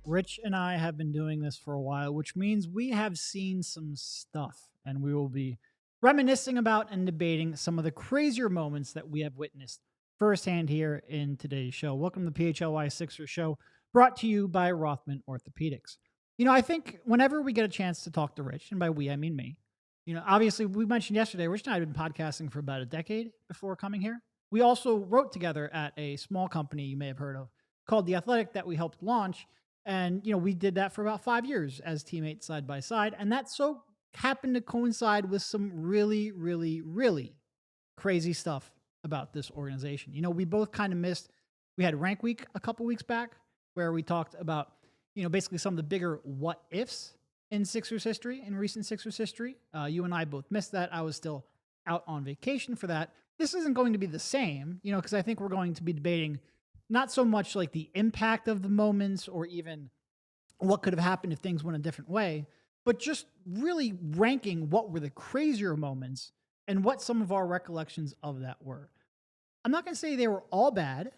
Rich and I have been doing this for a while, which means we have seen some stuff, and we will be reminiscing about and debating some of the crazier moments that we have witnessed firsthand here in today's show. Welcome to the PHLY Sixers show, brought to you by Rothman Orthopedics. I think whenever we get a chance to talk to Rich, and by we, I mean me, obviously we mentioned yesterday, Rich and I had been podcasting for about a decade before coming here. We also wrote together at a small company you may have heard of called The Athletic that we helped launch. And, we did that for about 5 years as teammates side by side. And that so happened to coincide with some really, really, really crazy stuff about this organization. We both kind of missed, we had Rank Week a couple weeks back where we talked about, basically some of the bigger what ifs in Sixers history, in recent Sixers history. You and I both missed that. I was still out on vacation for that. This isn't going to be the same, because I think we're going to be debating not so much like the impact of the moments or even what could have happened if things went a different way, but just really ranking what were the crazier moments and what some of our recollections of that were. I'm not going to say they were all bad.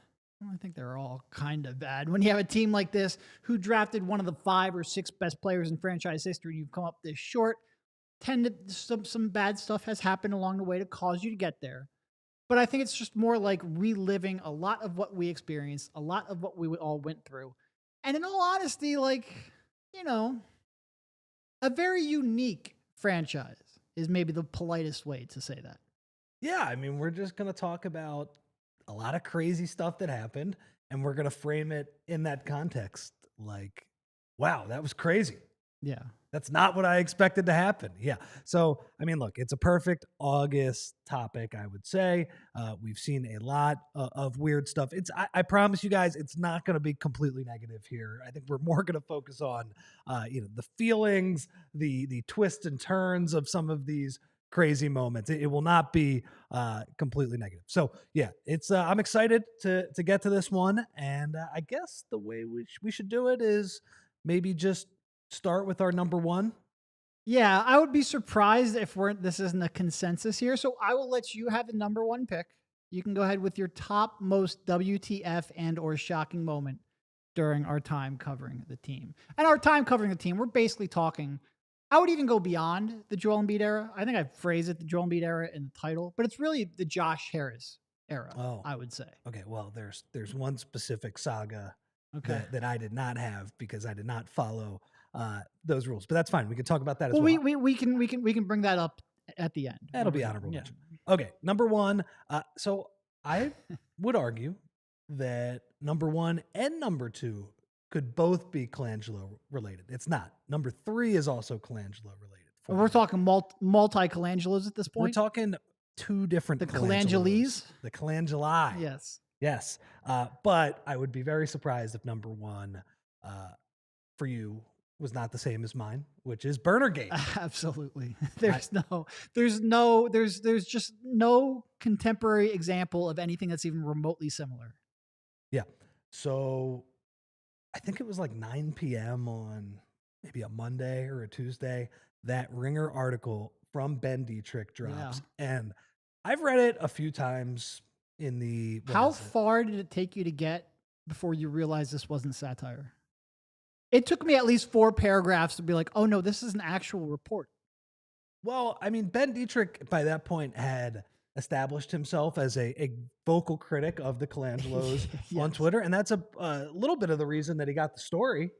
I think they're all kind of bad. When you have a team like this who drafted one of the 5 or 6 best players in franchise history, and you've come up this short, some bad stuff has happened along the way to cause you to get there. But I think it's just more like reliving a lot of what we experienced, a lot of what we all went through. And in all honesty, a very unique franchise is maybe the politest way to say that. Yeah, I mean, we're just going to talk about a lot of crazy stuff that happened, and we're going to frame it in that context. Like, wow, that was crazy. Yeah. That's not what I expected to happen. Yeah. So, I mean, look, it's a perfect August topic, I would say. We've seen a lot of weird stuff. I promise you guys, it's not going to be completely negative here. I think we're more going to focus on, the feelings, the twists and turns of some of these crazy moments. It will not be completely negative. So, yeah, I'm excited to get to this one. And I guess the way we should do it is maybe just start with our number one. Yeah, I would be surprised if this isn't a consensus here. So I will let you have the number one pick. You can go ahead with your top most WTF and or shocking moment during our time covering the team. And our time covering the team, we're basically talking, I would even go beyond the Joel Embiid era. I think I phrased it the Joel Embiid era in the title, but it's really the Josh Harris era, I would say. Okay, well, there's one specific saga that I did not have because I did not follow those rules, but that's fine. We can talk about that as well. We can bring that up at the end. That'll be honorable mention. Okay, number one. So I would argue that number one and number two could both be Colangelo related. It's not. Number 3 is also Colangelo related. We're talking multi Colangelos at this point. We're talking 2 different. The Colangeles. The Colangeli. Yes. Yes. But I would be very surprised if number 1 for you was not the same as mine, which is burnergate. Absolutely. There's just no contemporary example of anything that's even remotely similar. Yeah. So I think it was like 9 p.m. on maybe a Monday or a Tuesday, that Ringer article from Ben Dietrich drops. Yeah. And I've read it a few times in the... How far did it take you to get before you realized this wasn't satire? It took me at least 4 paragraphs to be like, oh no, this is an actual report. Well, I mean, Ben Dietrich by that point had established himself as a vocal critic of the Colangelos yes. on Twitter. And that's a little bit of the reason that he got the story.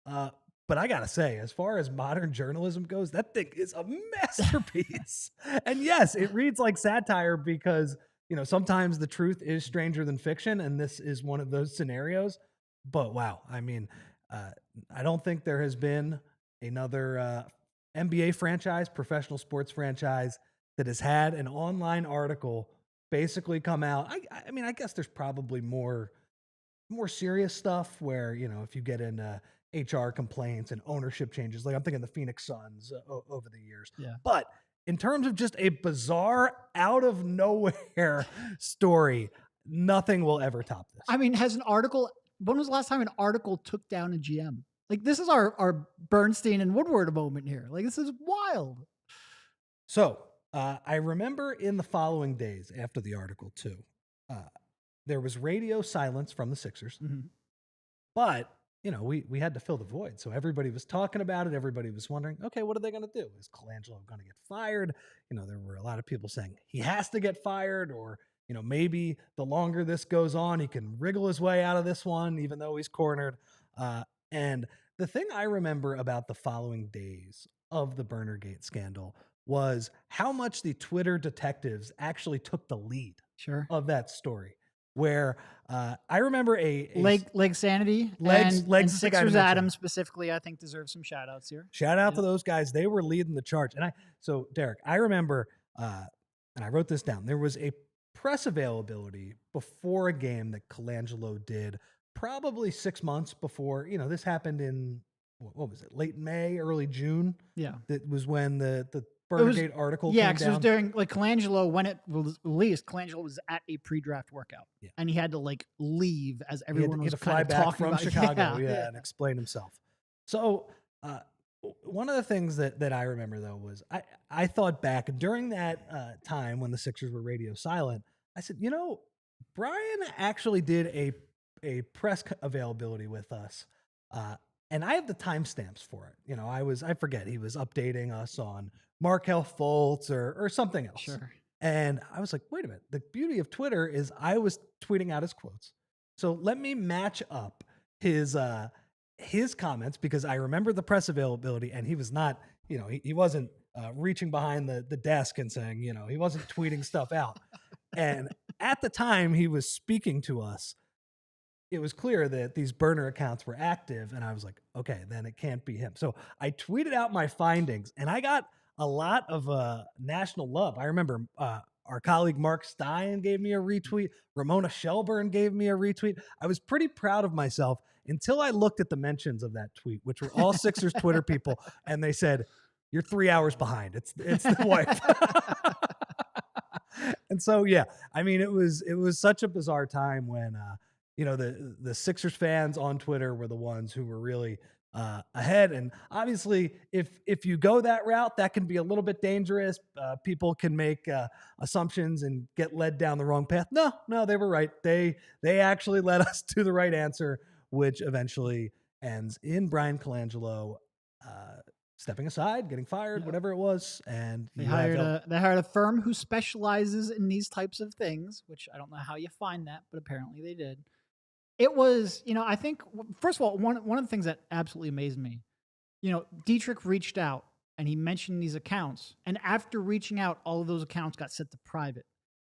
But I got to say, as far as modern journalism goes, that thing is a masterpiece. And yes, it reads like satire because, sometimes the truth is stranger than fiction. And this is one of those scenarios. But wow, I mean... I don't think there has been another NBA franchise, professional sports franchise, that has had an online article basically come out. I mean, I guess there's probably more serious stuff where, if you get into HR complaints and ownership changes, like I'm thinking the Phoenix Suns over the years. Yeah. But in terms of just a bizarre, out of nowhere story, nothing will ever top this. I mean, when was the last time an article took down a GM? Like, this is our Bernstein and Woodward moment here. Like, this is wild. So I remember in the following days after the article too, there was radio silence from the Sixers, mm-hmm. but we had to fill the void. So everybody was talking about it. Everybody was wondering, okay, what are they going to do? Is Colangelo going to get fired? There were a lot of people saying he has to get fired, or, maybe the longer this goes on, he can wriggle his way out of this one, even though he's cornered. And the thing I remember about the following days of the burnergate scandal was how much the Twitter detectives actually took the lead Sure. of that story. Where I remember Leg Sanity and Sixers Adams specifically, I think, deserves some shout outs here. Shout out to those guys. They were leading the charge. So Derek, I remember, and I wrote this down, there was a press availability before a game that Colangelo did probably 6 months before. This happened in, what was it, late May, early June? Yeah. That was when the Burnergate article came because it was during, Colangelo, when it was released, Colangelo was at a pre-draft workout. Yeah. And he had to, leave as everyone was kind of talking from about Chicago, and explain himself. So one of the things that I remember, though, was I thought back during that time when the Sixers were radio silent, I said, Bryan actually did a press availability with us, and I have the timestamps for it. I forget, he was updating us on Markelle Fultz or something else. Sure. And I was like, wait a minute. The beauty of Twitter is I was tweeting out his quotes. So let me match up his comments, because I remember the press availability, and he was not, he wasn't reaching behind the desk and saying, he wasn't tweeting stuff out. And at the time he was speaking to us, it was clear that these burner accounts were active. And I was like, okay, then it can't be him. So I tweeted out my findings, and I got a lot of national love. I remember our colleague Mark Stein gave me a retweet. Ramona Shelburne gave me a retweet. I was pretty proud of myself until I looked at the mentions of that tweet, which were all Sixers Twitter people, and they said, "You're 3 hours behind. It's the wife." And so, yeah, I mean, it was such a bizarre time when the Sixers fans on Twitter were the ones who were really ahead. And obviously, if you go that route, that can be a little bit dangerous. People can make assumptions and get led down the wrong path. No, they were right. They actually led us to the right answer, which eventually ends in Bryan Colangelo stepping aside, getting fired, whatever it was. And they hired a firm who specializes in these types of things, which I don't know how you find that, but apparently they did. It was, I think, first of all, one of the things that absolutely amazed me, Dietrich reached out and he mentioned these accounts. And after reaching out, all of those accounts got set to private.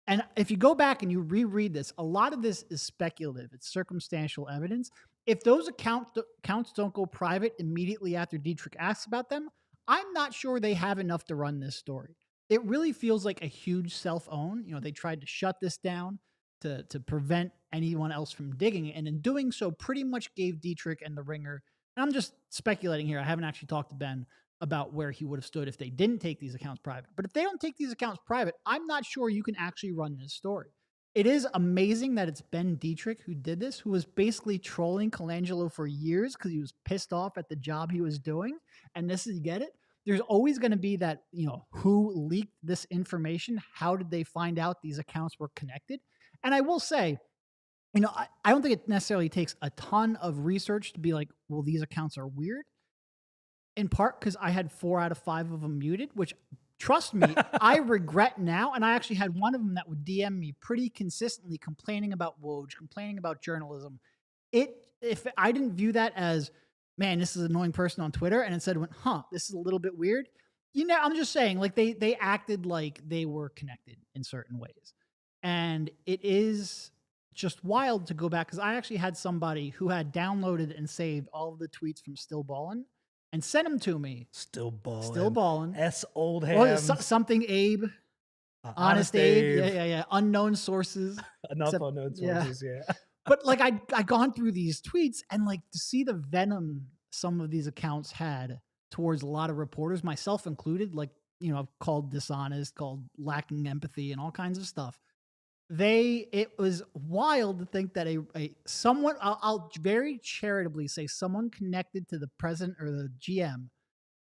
And if you go back and you reread this, a lot of this is speculative. It's circumstantial evidence. If those accounts don't go private immediately after Dietrich asks about them, I'm not sure they have enough to run this story. It really feels like a huge self-own. They tried to shut this down to prevent anyone else from digging it. And in doing so, pretty much gave Dietrich and the Ringer, and I'm just speculating here, I haven't actually talked to Ben about where he would have stood if they didn't take these accounts private. But if they don't take these accounts private, I'm not sure you can actually run this story. It is amazing that it's Ben Dietrich who did this, who was basically trolling Colangelo for years because he was pissed off at the job he was doing. And this is, you get it? There's always going to be that, who leaked this information? How did they find out these accounts were connected? And I will say, I don't think it necessarily takes a ton of research to be like, well, these accounts are weird. In part because I had 4 out of 5 of them muted, which, trust me, I regret now. And I actually had one of them that would DM me pretty consistently complaining about Woj, complaining about journalism. If I didn't view that as, man, this is an annoying person on Twitter, and instead went, this is a little bit weird. I'm just saying, like, they acted like they were connected in certain ways. And it is just wild to go back, because I actually had somebody who had downloaded and saved all of the tweets from Still Ballin' and sent them to me. Still Ballin'. S. Oldham. Well, something Abe. Honest Abe. Yeah. Unknown sources. Enough unknown sources, yeah. But like I gone through these tweets, and like to see the venom some of these accounts had towards a lot of reporters, myself included, like, I've called dishonest, called lacking empathy, and all kinds of stuff. It was wild to think that someone, I'll very charitably say, someone connected to the president or the GM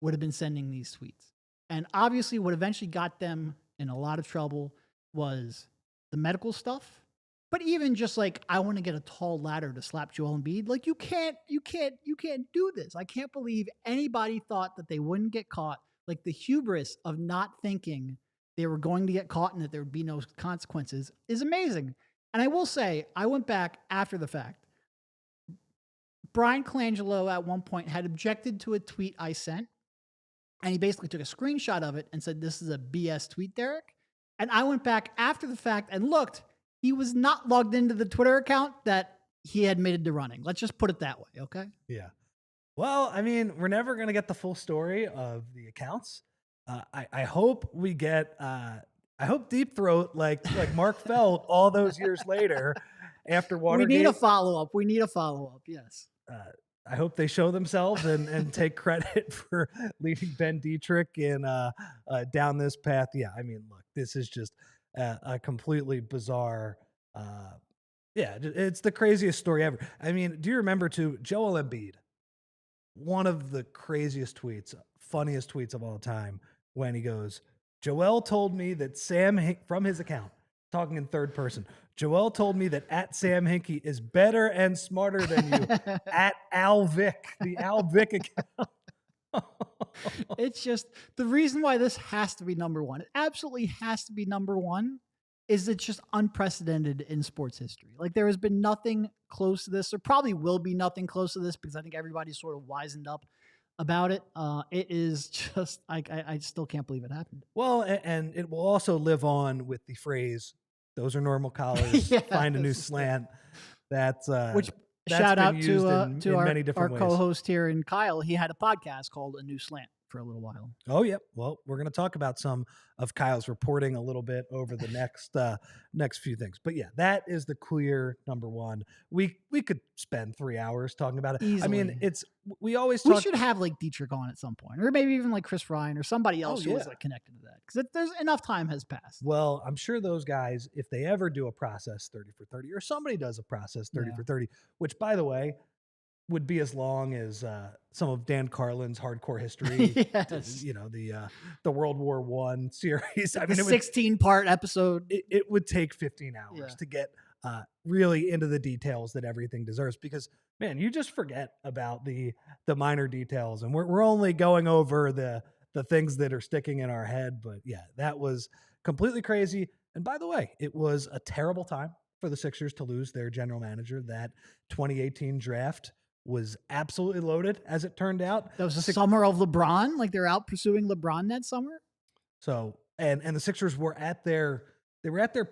would have been sending these tweets. And obviously what eventually got them in a lot of trouble was the medical stuff But even just like, I want to get a tall ladder to slap Joel Embiid. Like, you can't do this. I can't believe anybody thought that they wouldn't get caught. Like, the hubris of not thinking they were going to get caught and that there would be no consequences is amazing. And I will say, I went back after the fact. Bryan Colangelo at one point had objected to a tweet I sent, and he basically took a screenshot of it and said, "This is a BS tweet, Derek." And I went back after the fact and looked. He was not logged into the Twitter account that he admitted to running. Let's just put it that way, okay? Yeah. Well, I mean, we're never going to get the full story of the accounts. I hope we get, I hope Deep Throat, like Mark Felt all those years later after Watergate. We need a follow-up. We need a follow-up, yes. I hope they show themselves and take credit for leading Ben Dietrich in down this path. Yeah, I mean, look, this is just a completely bizarre. Yeah, it's the craziest story ever. I mean, do you remember too, Joel Embiid? One of the craziest tweets, funniest tweets of all time, when he goes, "Joel told me that Sam Hinke," from his account, talking in third person, "Joel told me that at Sam Hinke is better and smarter than you at Al Vic," the Al Vic account. It's just the reason why this has to be number one. It absolutely has to be number one. Is it's just unprecedented in sports history. Like, there has been nothing close to this. There probably will be nothing close to this because I think everybody's sort of wisened up about it. It is just, I still can't believe it happened. Well, and it will also live on with the phrase, "Those are normal collars, Yes. find a new slant." That's Which that's shout been out used to in many our different ways. co-host here and Kyle. He had a podcast called A New Slant for a little while. Oh, yeah. Well, we're going to talk about some of Kyle's reporting a little bit over the next few things. But yeah, that is the clear number one. We could spend 3 hours talking about it. Easily. I mean, we always We talk. should have like Dietrich on at some point, or maybe even like Chris Ryan or somebody else who was yeah. like connected to that, because there's enough time has passed. Well, I'm sure those guys, if they ever do a process 30 for 30, or somebody does a process 30 Yeah. for 30, which, by the way, would be as long as some of Dan Carlin's hardcore history. Yes. You know, the World War I series. I mean, a 16-part episode. It would take 15 hours Yeah. to get really into the details that everything deserves, because, man, you just forget about the minor details, and we're only going over the things that are sticking in our head. But yeah, that was completely crazy. And by the way, it was a terrible time for the Sixers to lose their general manager. That 2018 draft was absolutely loaded, as it turned out. That was the summer of LeBron. Like, they're out pursuing LeBron that summer. So, and the Sixers were at their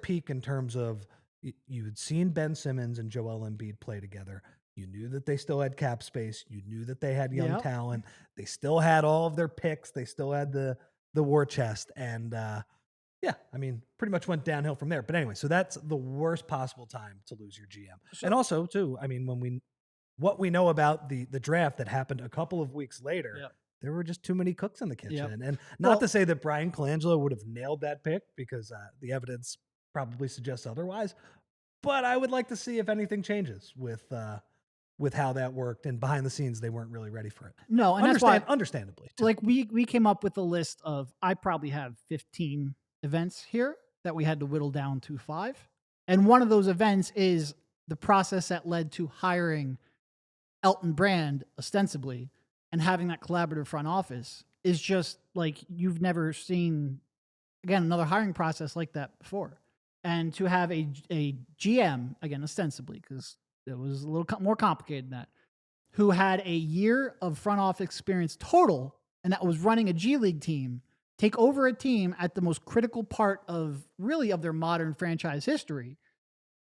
peak in terms of, you had seen Ben Simmons and Joel Embiid play together. You knew that they still had cap space. You knew that they had young talent. They still had all of their picks. They still had the war chest. And yeah, I mean, pretty much went downhill from there. But anyway, so that's the worst possible time to lose your GM. And also, too, I mean, what we know about the draft that happened a couple of weeks later, there were just too many cooks in the kitchen. And not to say that Bryan Colangelo would have nailed that pick, because the evidence probably suggests otherwise. But I would like to see if anything changes with how that worked. And behind the scenes, they weren't really ready for it. No, and that's why, understandably, too. Like, we came up with a list of, I probably have 15 events here that we had to whittle down to 5. And one of those events is the process that led to hiring Elton Brand, ostensibly, and having that collaborative front office is just like, you've never seen, again, another hiring process like that before. And to have a GM, again, ostensibly, because it was a little more complicated than that, who had a year of front office experience total, and that was running a G League team, take over a team at the most critical part of their modern franchise history.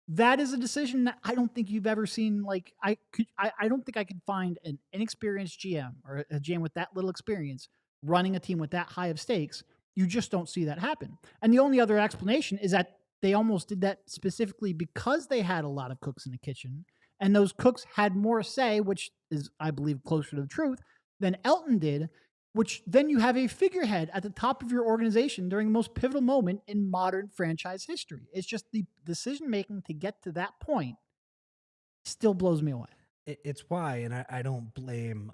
That is a decision that I don't think you've ever seen. Like, I don't think I could find an inexperienced GM or a GM with that little experience running a team with that high of stakes. You just don't see that happen. And the only other explanation is that they almost did that specifically because they had a lot of cooks in the kitchen, and those cooks had more say, which is, I believe, closer to the truth than Elton did, which then you have a figurehead at the top of your organization during the most pivotal moment in modern franchise history. It's just the decision-making to get to that point still blows me away. It's why, and I don't blame,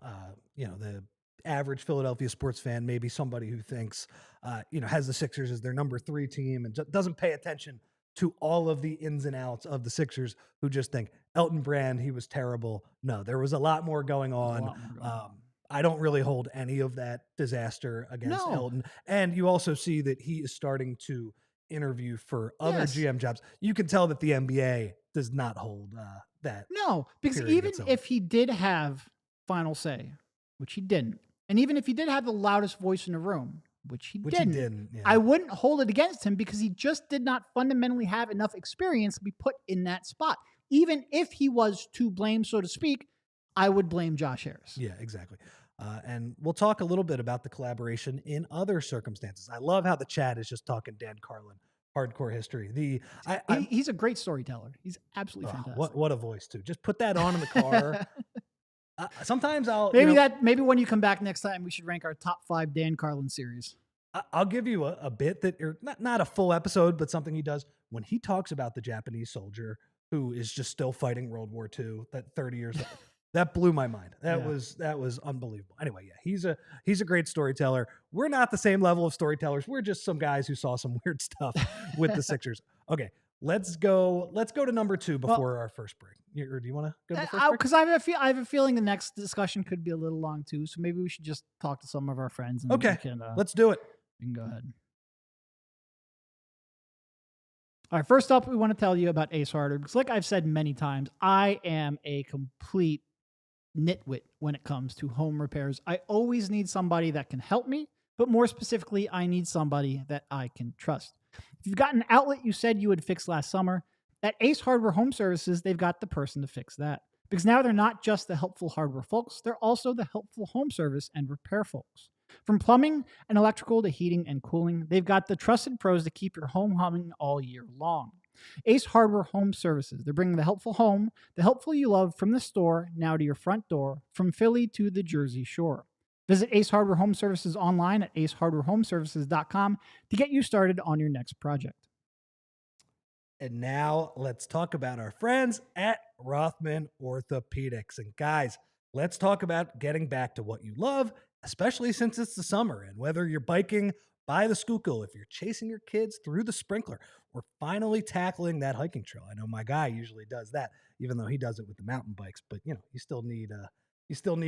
the average Philadelphia sports fan, maybe somebody who thinks, has the Sixers as their number 3 team and doesn't pay attention to all of the ins and outs of the Sixers who just think Elton Brand, he was terrible. No, there was a lot more going on. I don't really hold any of that disaster against Elton. And you also see that he is starting to interview for other GM jobs. You can tell that the NBA does not hold that. No, because even if he did have final say, which he didn't, and even if he did have the loudest voice in the room, which he didn't, I wouldn't hold it against him because he just did not fundamentally have enough experience to be put in that spot. Even if he was to blame, so to speak, I would blame Josh Harris. Yeah, exactly. And we'll talk a little bit about the collaboration in other circumstances. I love how the chat is just talking Dan Carlin, hardcore history. He's a great storyteller. He's absolutely fantastic. What a voice too. Just put that on in the car. Sometimes I'll maybe when you come back next time, we should rank our top 5 Dan Carlin series. I'll give you a bit that, or not a full episode, but something he does when he talks about the Japanese soldier who is just still fighting World War II, that 30 years old. That blew my mind. That was unbelievable. Anyway, yeah, he's a great storyteller. We're not the same level of storytellers. We're just some guys who saw some weird stuff with the Sixers. Okay, let's go to number 2 before our first break. Or do you want to go to the first break? Because I have a feeling the next discussion could be a little long too. So maybe we should just talk to some of our friends. And okay, let's do it. We can go ahead. All right, first up, we want to tell you about Ace Hardware because, like I've said many times, I am a complete nitwit when it comes to home repairs. I always need somebody that can help me, but more specifically, I need somebody that I can trust. If you've got an outlet you said you would fix last summer, at Ace Hardware Home Services, they've got the person to fix that. Because now they're not just the helpful hardware folks, they're also the helpful home service and repair folks. From plumbing and electrical to heating and cooling, they've got the trusted pros to keep your home humming all year long. Ace Hardware Home Services. They're bringing the helpful home, the helpful you love, from the store now to your front door, from Philly to the Jersey Shore. Visit Ace Hardware Home Services online at acehardwarehomeservices.com to get you started on your next project. And now let's talk about our friends at Rothman Orthopedics. And guys, let's talk about getting back to what you love, especially since it's the summer. And whether you're biking by the Schuylkill, if you're chasing your kids through the sprinkler, we're finally tackling that hiking trail. I know my guy usually does that, even though he does it with the mountain bikes. But you still need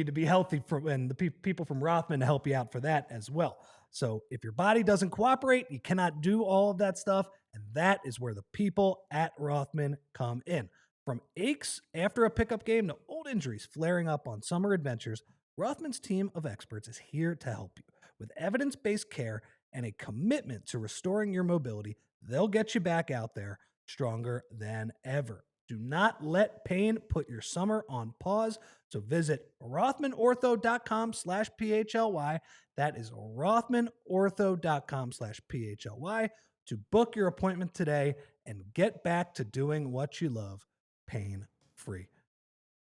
to be healthy and the people from Rothman to help you out for that as well. So if your body doesn't cooperate, you cannot do all of that stuff. And that is where the people at Rothman come in. From aches after a pickup game to old injuries flaring up on summer adventures, Rothman's team of experts is here to help you. With evidence-based care and a commitment to restoring your mobility, they'll get you back out there stronger than ever. Do not let pain put your summer on pause. So visit rothmanortho.com/PHLY. That is rothmanortho.com/PHLY to book your appointment today and get back to doing what you love pain-free.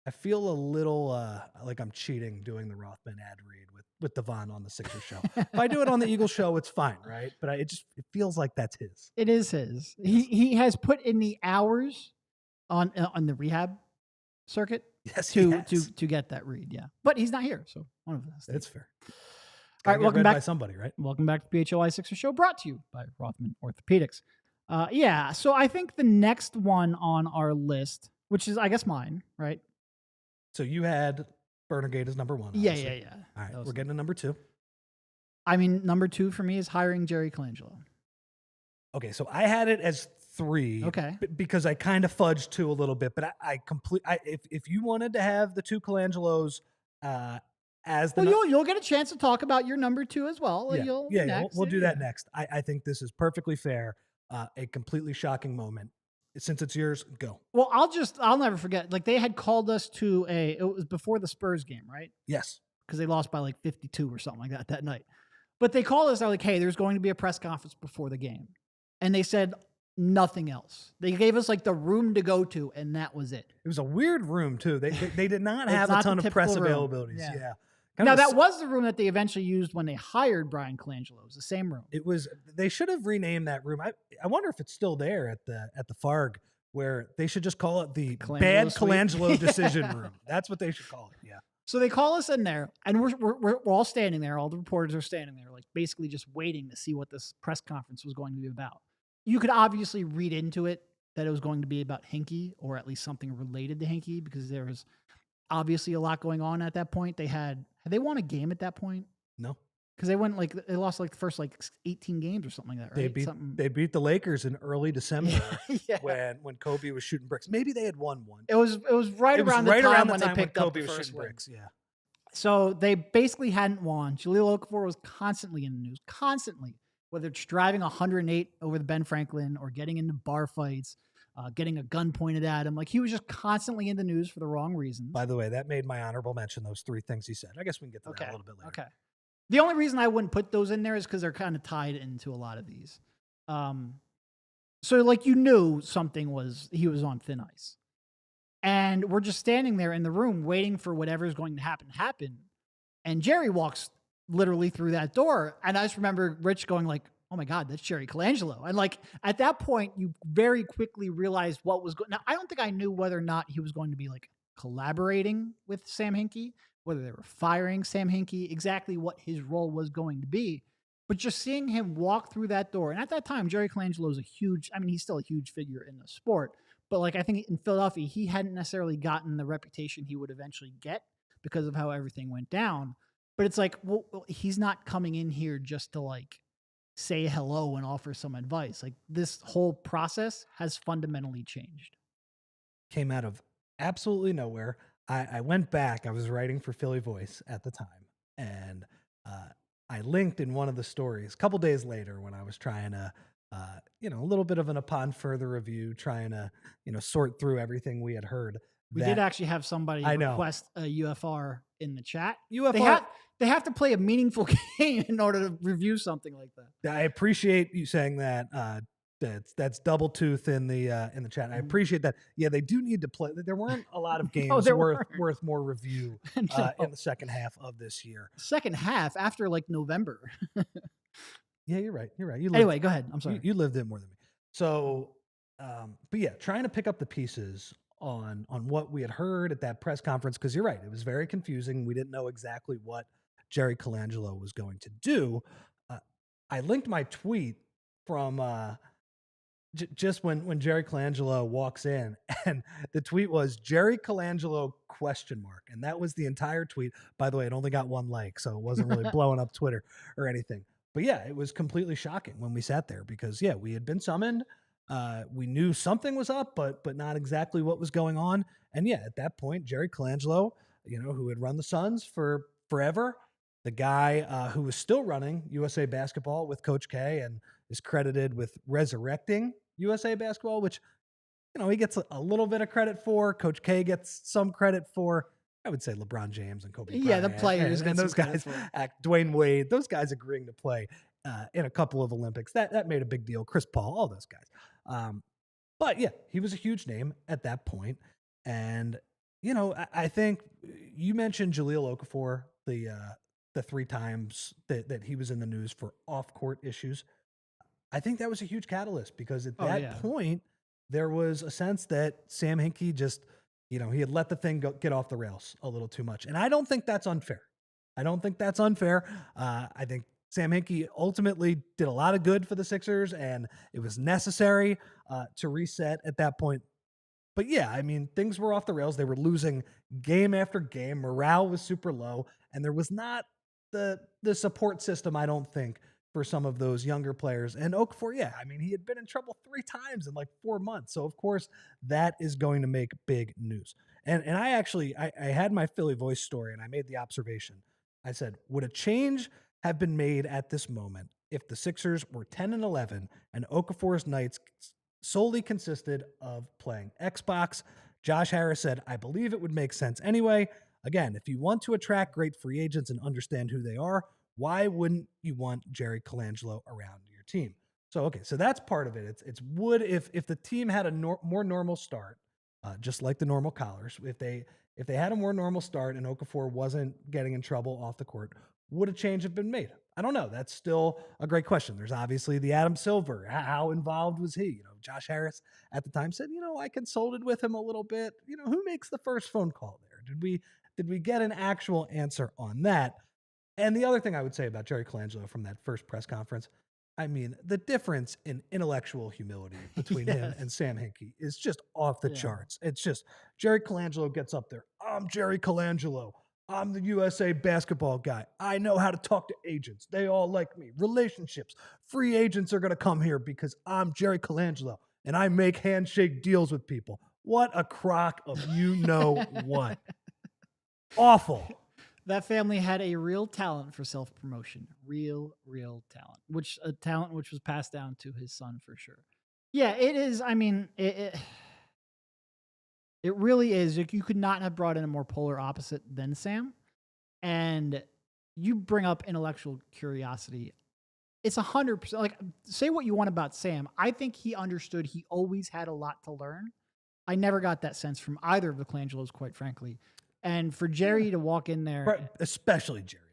I feel a little like I'm cheating doing the Rothman ad read with Devon on the Sixers show. If I do it on the Eagles show, it's fine, right? But it feels like that's his. It is his. He has put in the hours on the rehab circuit to get that read. Yeah, but he's not here, so one of us. That's fair. All right, welcome back by somebody, right? Welcome back to the PHLY Sixers show, brought to you by Rothman Orthopedics. So I think the next one on our list, which is I guess mine, right? So you had burnergate as number 1. Obviously. Yeah. All right, we're getting to number 2. I mean, number 2 for me is hiring Jerry Colangelo. Okay, so I had it as 3. Okay, because I kind of fudged 2 a little bit, but if you wanted to have the 2 Colangelos as the you'll get a chance to talk about your number 2 as well. We'll do that next. I think this is perfectly fair. A completely shocking moment. Since it's yours, go. Well, I'll never forget. Like they had called us to it was before the Spurs game, right? Yes. Because they lost by like 52 or something like that night. But they called us, they're like, hey, there's going to be a press conference before the game. And they said nothing else. They gave us like the room to go to, and that was it. It was a weird room too. They did not have a ton of press availabilities. Yeah. Now that was the room that they eventually used when they hired Bryan Colangelo. It was the same room. It was. They should have renamed that room. I wonder if it's still there at the Farg, where they should just call it the Bad Colangelo Decision Room. That's what they should call it. Yeah. So they call us in there, and we're all standing there. All the reporters are standing there, like basically just waiting to see what this press conference was going to be about. you could obviously read into it that it was going to be about Hinke or at least something related to Hinke because there was obviously a lot going on at that point. Had they won a game at that point? No. Because they lost like the first like 18 games or something like that, right? They beat the Lakers in early December Yeah. when Kobe was shooting bricks. Maybe they had won one. It was right around the time when they picked up the first win. Bricks. Yeah. So they basically hadn't won. Jahlil Okafor was constantly in the news, constantly, whether it's driving 108 over the Ben Franklin or getting into bar fights, getting a gun pointed at him. Like he was just constantly in the news for the wrong reasons. By the way, that made my honorable mention, those 3 things he said. I guess we can get to that a little bit later. Okay. The only reason I wouldn't put those in there is because they're kind of tied into a lot of these. So like you knew he was on thin ice. And we're just standing there in the room waiting for whatever's going to happen. And Jerry walks literally through that door. And I just remember Rich going like, oh my God, that's Jerry Colangelo. And like at that point, you very quickly realized what was going. Now, I don't think I knew whether or not he was going to be like collaborating with Sam Hinke, whether they were firing Sam Hinke, exactly what his role was going to be. But just seeing him walk through that door. And at that time, Jerry Colangelo is he's still a huge figure in the sport. But like I think in Philadelphia, he hadn't necessarily gotten the reputation he would eventually get because of how everything went down. But it's like, well, he's not coming in here just to like say hello and offer some advice. Like this whole process has fundamentally changed. Came out of absolutely nowhere. I went back. I was writing for Philly Voice at the time, and I linked in one of the stories a couple days later when I was trying to, a little bit of an upon further review, trying to, sort through everything we had heard. We did actually have somebody request a UFR in the chat. They have to play a meaningful game in order to review something like that. I appreciate you saying that. That's double tooth in the chat. I appreciate that. Yeah, they do need to play. There weren't a lot of games worth more review in the second half of this year. Second half after like November. Yeah, you're right. Anyway, go ahead. I'm sorry. You lived it more than me. So, but yeah, trying to pick up the pieces on what we had heard at that press conference, because you're right, it was very confusing. We didn't know exactly what Jerry Colangelo was going to do. I linked my tweet from just when Jerry Colangelo walks in, and the tweet was Jerry Colangelo ? And that was the entire tweet. By the way, it only got 1 like, so it wasn't really blowing up Twitter or anything. But yeah, it was completely shocking when we sat there because yeah, we had been summoned. We knew something was up, but not exactly what was going on. And yeah, at that point, Jerry Colangelo, who had run the Suns for forever, the guy who was still running USA Basketball with Coach K and is credited with resurrecting USA Basketball, which, he gets a little bit of credit for. Coach K gets some credit for. I would say LeBron James and Kobe Bryant. Yeah, the players and those guys, Dwayne Wade, those guys agreeing to play in a couple of Olympics. That made a big deal. Chris Paul, all those guys. But yeah, he was a huge name at that point. And, I think you mentioned Jahlil Okafor, the 3 times that he was in the news for off-court issues. I think that was a huge catalyst because at that point, there was a sense that Sam Hinke just, he had let the thing get off the rails a little too much. And I don't think that's unfair. I think Sam Hinke ultimately did a lot of good for the Sixers, and it was necessary to reset at that point. But yeah, I mean, things were off the rails. They were losing game after game. Morale was super low, and there was not the support system, I don't think, for some of those younger players. And Okafor, yeah, I mean, he had been in trouble 3 times in like 4 months. So, of course, that is going to make big news. And I had my Philly Voice story, and I made the observation. I said, would a change have been made at this moment if the Sixers were 10-11 and Okafor's nights solely consisted of playing Xbox? Josh Harris said, I believe it would make sense anyway. Again, if you want to attract great free agents and understand who they are, why wouldn't you want Jerry Colangelo around your team? So, okay, so that's part of it. It's would if the team had a more normal start, just like the normal collars, if they had a more normal start and Okafor wasn't getting in trouble off the court, would a change have been made? I don't know. That's still a great question. There's obviously the Adam Silver. How involved was he? Josh Harris at the time said, I consulted with him a little bit. Who makes the first phone call there? Did we get an actual answer on that? And the other thing I would say about Jerry Colangelo from that first press conference, I mean, the difference in intellectual humility between him Yes. and Sam Hinkie is just off the Yeah. charts. It's just Jerry Colangelo gets up there. I'm Jerry Colangelo. I'm the USA basketball guy. I know how to talk to agents. They all like me. Relationships. Free agents are going to come here because I'm Jerry Colangelo and I make handshake deals with people. What a crock of you know what. Awful. That family had a real talent for self promotion, real talent, which a talent which was passed down to his son for sure. Yeah, it is. I mean, it really is. Like, you could not have brought in a more polar opposite than Sam. And you bring up intellectual curiosity. It's 100%. Like, say what you want about Sam. I think he understood he always had a lot to learn. I never got that sense from either of the Colangelos, quite frankly. And for Jerry to walk in there, Right, especially Jerry,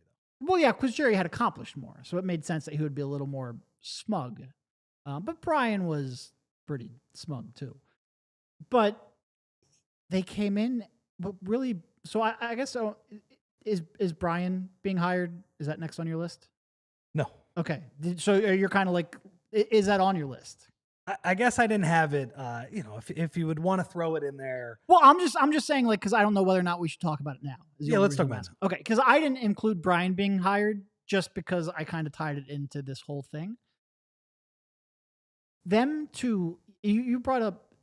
though. well, yeah, because Jerry had accomplished more, so it made sense that he would be a little more smug. But Bryan was pretty smug too. But they came in, but really. So I guess so. Is Bryan being hired? Is that next on your list? No. Okay, so you're kind of like, is that on your list? I guess I didn't have it. If you would want to throw it in there. Well, I'm just saying, like, because I don't know whether or not we should talk about it now. Yeah, let's talk about it. Okay, because I didn't include Bryan being hired just because I kind of tied it into this whole thing. Them two, you brought up,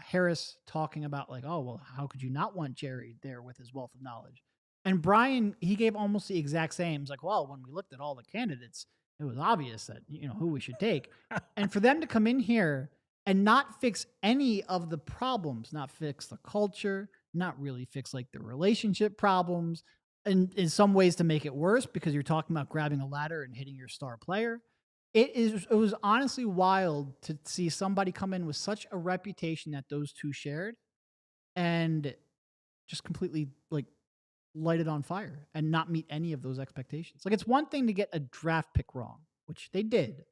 Harris talking about like, oh well, how could you not want Jerry there with his wealth of knowledge? And Bryan, he gave almost the exact same. It's like, well, when we looked at all the candidates, it was obvious that who we should take. And for them to come in here and not fix any of the problems, not fix the culture, not really fix like the relationship problems, and in some ways to make it worse because you're talking about grabbing a ladder and hitting your star player. It was honestly wild to see somebody come in with such a reputation that those two shared and just completely like light it on fire and not meet any of those expectations. Like, it's one thing to get a draft pick wrong, which they did.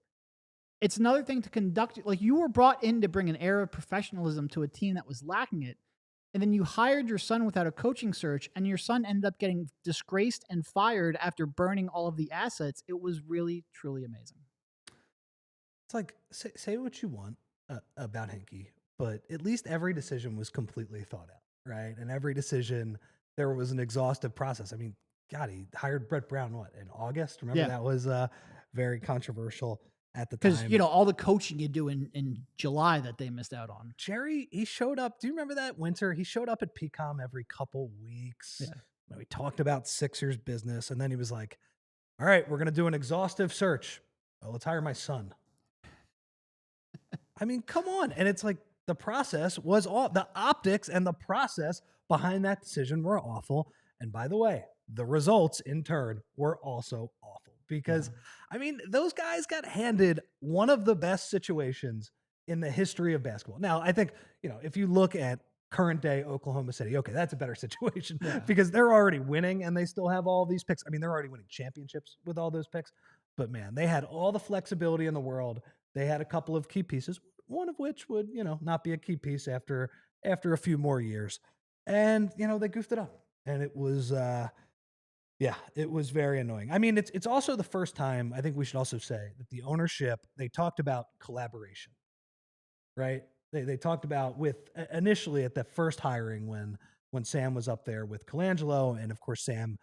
It's another thing to conduct it. Like, you were brought in to bring an air of professionalism to a team that was lacking it. And then you hired your son without a coaching search, and your son ended up getting disgraced and fired after burning all of the assets. It was really, truly amazing. It's like, say what you want about Hinkie, but at least every decision was completely thought out, right? And every decision, there was an exhaustive process. I mean, God, he hired Brett Brown, in August? Remember, Yeah. that was very controversial at the Because, time. all the coaching you do in July that they missed out on. Jerry, he showed up. Do you remember that winter? He showed up at PCOM every couple weeks. Yeah. We talked about Sixers business, and then he was like, all right, we're going to do an exhaustive search. Well, let's hire my son. I mean, come on. And it's like the process was all the optics and the process behind that decision were awful. And by the way, the results in turn were also awful because, I mean, those guys got handed one of the best situations in the history of basketball. Now, I think, if you look at current day Oklahoma City, okay, that's a better situation because they're already winning and they still have all these picks. I mean, they're already winning championships with all those picks. But man, they had all the flexibility in the world. They had a couple of key pieces, one of which would, not be a key piece after a few more years. And, they goofed it up. And it was, it was very annoying. I mean, it's also the first time, I think we should also say, that the ownership, they talked about collaboration, right? They talked about initially at the first hiring when Sam was up there with Colangelo. And of course, Sam,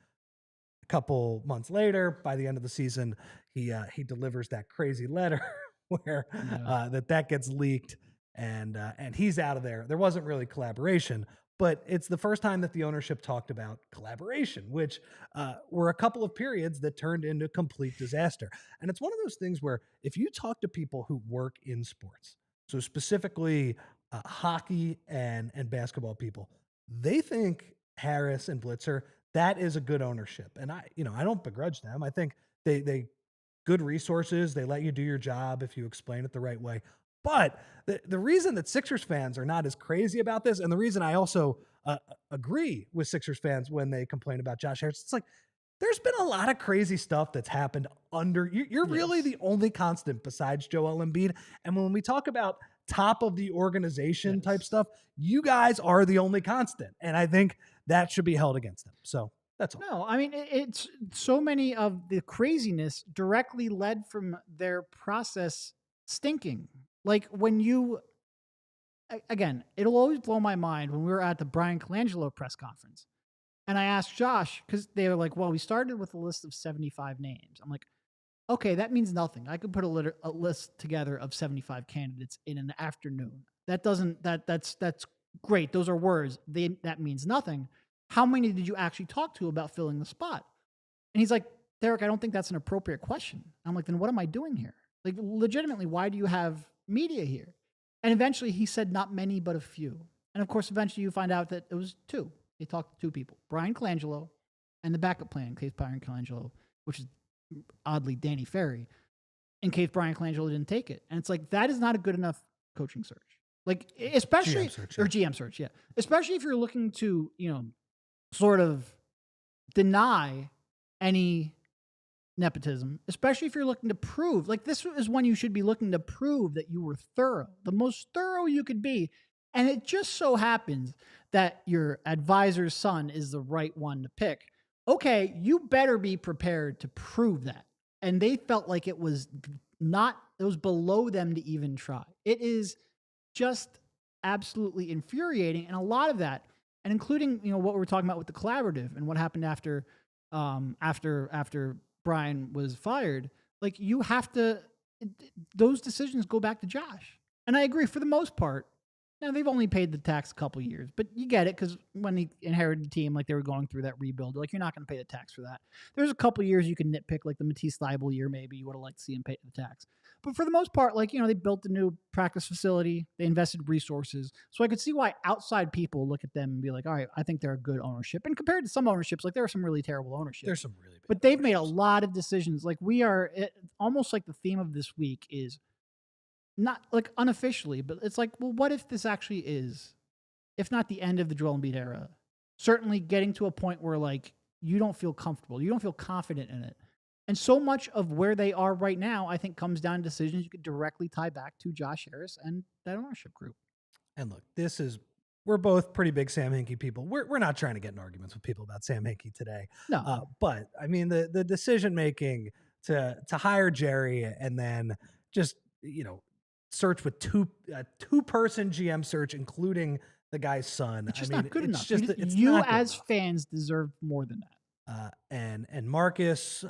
a couple months later, by the end of the season, he delivers that crazy letter where that gets leaked and he's out of there. There wasn't really collaboration, but it's the first time that the ownership talked about collaboration, which were a couple of periods that turned into complete disaster. And it's one of those things where if you talk to people who work in sports, so specifically hockey and basketball people, they think Harris and Blitzer, that is a good ownership. And I don't begrudge them. I think they good resources. They let you do your job if you explain it the right way. But the reason that Sixers fans are not as crazy about this, and the reason I also agree with Sixers fans when they complain about Josh Harris, it's like there's been a lot of crazy stuff that's happened under. You're really the only constant besides Joel Embiid. And when we talk about top of the organization type stuff, you guys are the only constant. And I think that should be held against them. So That's all. No, I mean, it's so many of the craziness directly led from their process stinking. Like when you, again, it'll always blow my mind when we were at the Bryan Colangelo press conference. And I asked Josh, because they were like, well, we started with a list of 75 names. I'm like, okay, that means nothing. I could put a list together of 75 candidates in an afternoon. That doesn't, that's great. Those are words. That means nothing. How many did you actually talk to about filling the spot? And he's like, Derek, I don't think that's an appropriate question. I'm like, then what am I doing here? Like, legitimately, why do you have media here? And eventually he said, not many, but a few. And of course, eventually you find out that it was two. He talked to two people, Bryan Colangelo and the backup plan in case Bryan Colangelo, which is oddly Danny Ferry, in case Bryan Colangelo didn't take it. And it's like, that is not a good enough coaching search. Like, especially, GM search, or GM search, yeah. Especially if you're looking to, sort of deny any nepotism, especially if you're looking to prove, like, this is when you should be looking to prove that you were thorough, the most thorough you could be. And it just so happens that your advisor's son is the right one to pick. Okay, you better be prepared to prove that. And they felt like it was below them to even try. It is just absolutely infuriating. And a lot of that, and including, what we were talking about with the collaborative and what happened after Bryan was fired, like, you have to, those decisions go back to Josh. And I agree for the most part. Now, they've only paid the tax a couple years, but you get it, because when he inherited the team, like, they were going through that rebuild, like, you're not going to pay the tax for that. There's a couple years you can nitpick, like the Matisse Thybulle year, maybe you would have liked to see him pay the tax. But for the most part, like, they built a new practice facility, they invested resources. So I could see why outside people look at them and be like, all right, I think they're a good ownership. And compared to some ownerships, like, there are some really terrible ownerships. There's some really bad but they've made a ownerships. lot of decisions. Like, almost like the theme of this week is, not like unofficially, but it's like, well, what if this actually is, if not the end of the Joel Embiid era, certainly getting to a point where, like, you don't feel comfortable, you don't feel confident in it. And so much of where they are right now, I think, comes down to decisions you could directly tie back to Josh Harris and that ownership group. And look, we're both pretty big Sam Hinke people. We're not trying to get in arguments with people about Sam Hinke today. No. But I mean, the decision making to hire Jerry and then just, search with two-person GM search, including the guy's son. It's just not good enough. It's you not good as enough. fans deserve more than that. And Marcus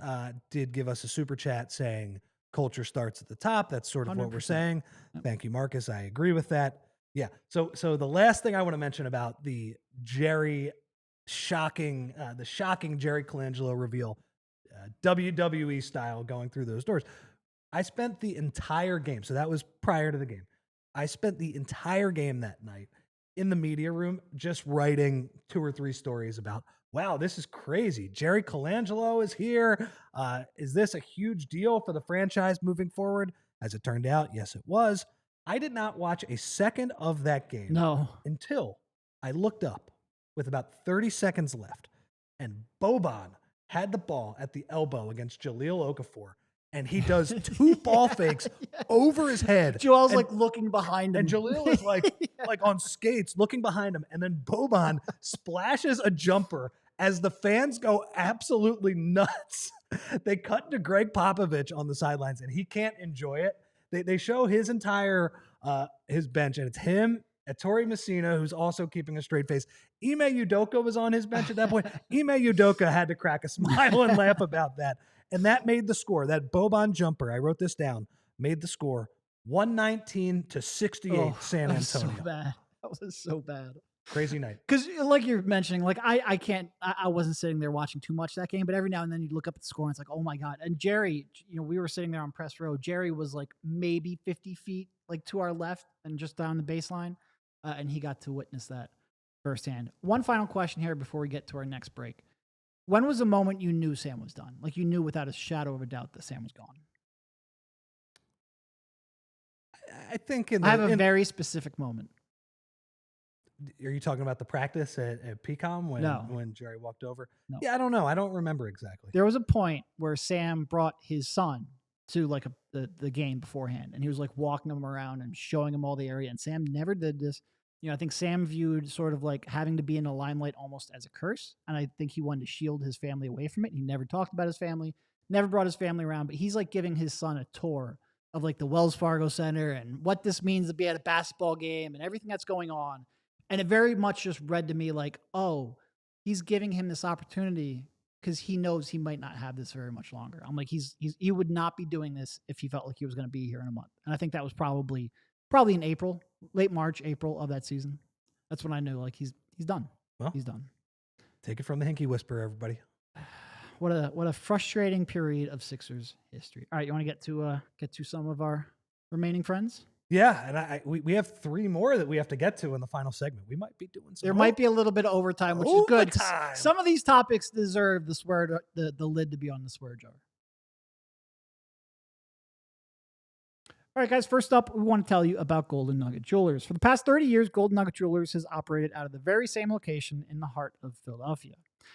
did give us a super chat saying culture starts at the top. That's sort of what we're 100%. saying. Yep. Thank you, Marcus. I agree with that. Yeah. So the last thing I want to mention about the shocking Jerry Colangelo reveal, WWE style, going through those doors. I spent the entire game. So that was prior to the game. I spent the entire game that night in the media room, just writing 2 or 3 stories about, wow, this is crazy. Jerry Colangelo is here. Is this a huge deal for the franchise moving forward? As it turned out, yes, it was. I did not watch a second of that game until I looked up with about 30 seconds left, and Boban had the ball at the elbow against Jahlil Okafor, and he does 2 ball fakes over his head. Joel's like looking behind him. And Jahlil is like on skates looking behind him. And then Boban splashes a jumper as the fans go absolutely nuts. They cut to Greg Popovich on the sidelines, and he can't enjoy it. They show his entire his bench, and it's him, Ettore Messina, who's also keeping a straight face. Ime Udoka was on his bench at that point. Ime Udoka had to crack a smile and laugh about that. And that made the score. That Boban jumper, I wrote this down, made the score 119-68 San Antonio. That was so bad. That was so bad. Crazy night. Because like you're mentioning, like I wasn't sitting there watching too much that game, but every now and then you look up at the score and it's like, oh my God. And Jerry, we were sitting there on press row. Jerry was like maybe 50 feet like to our left and just down the baseline. And he got to witness that firsthand. One final question here before we get to our next break. When was the moment you knew Sam was done? Like, you knew without a shadow of a doubt that Sam was gone. I think I have a very specific moment. Are you talking about the practice at PCOM when Jerry walked over? No. Yeah, I don't know. I don't remember exactly. There was a point where Sam brought his son to like the game beforehand, and he was like walking him around and showing him all the area. And Sam never did this. I think Sam viewed sort of like having to be in the limelight almost as a curse. And I think he wanted to shield his family away from it. He never talked about his family, never brought his family around, but he's like giving his son a tour of like the Wells Fargo Center and what this means to be at a basketball game and everything that's going on. And it very much just read to me like, oh, he's giving him this opportunity because he knows he might not have this very much longer. I'm like, he would not be doing this if he felt like he was going to be here in a month. And I think that was probably in April, late March, April of that season. That's when I knew like he's done. Well, he's done. Take it from the Hinke whisperer, everybody. What a frustrating period of Sixers history. All right, you want to get to some of our remaining friends? Yeah, and we have 3 more that we have to get to in the final segment. We might be doing some. There might be a little bit of overtime, which is good. Some of these topics deserve the lid to be on the swear jar. All right, guys, first up, we want to tell you about Golden Nugget Jewelers. For the past 30 years, Golden Nugget Jewelers has operated out of the very same location in the heart of Philadelphia.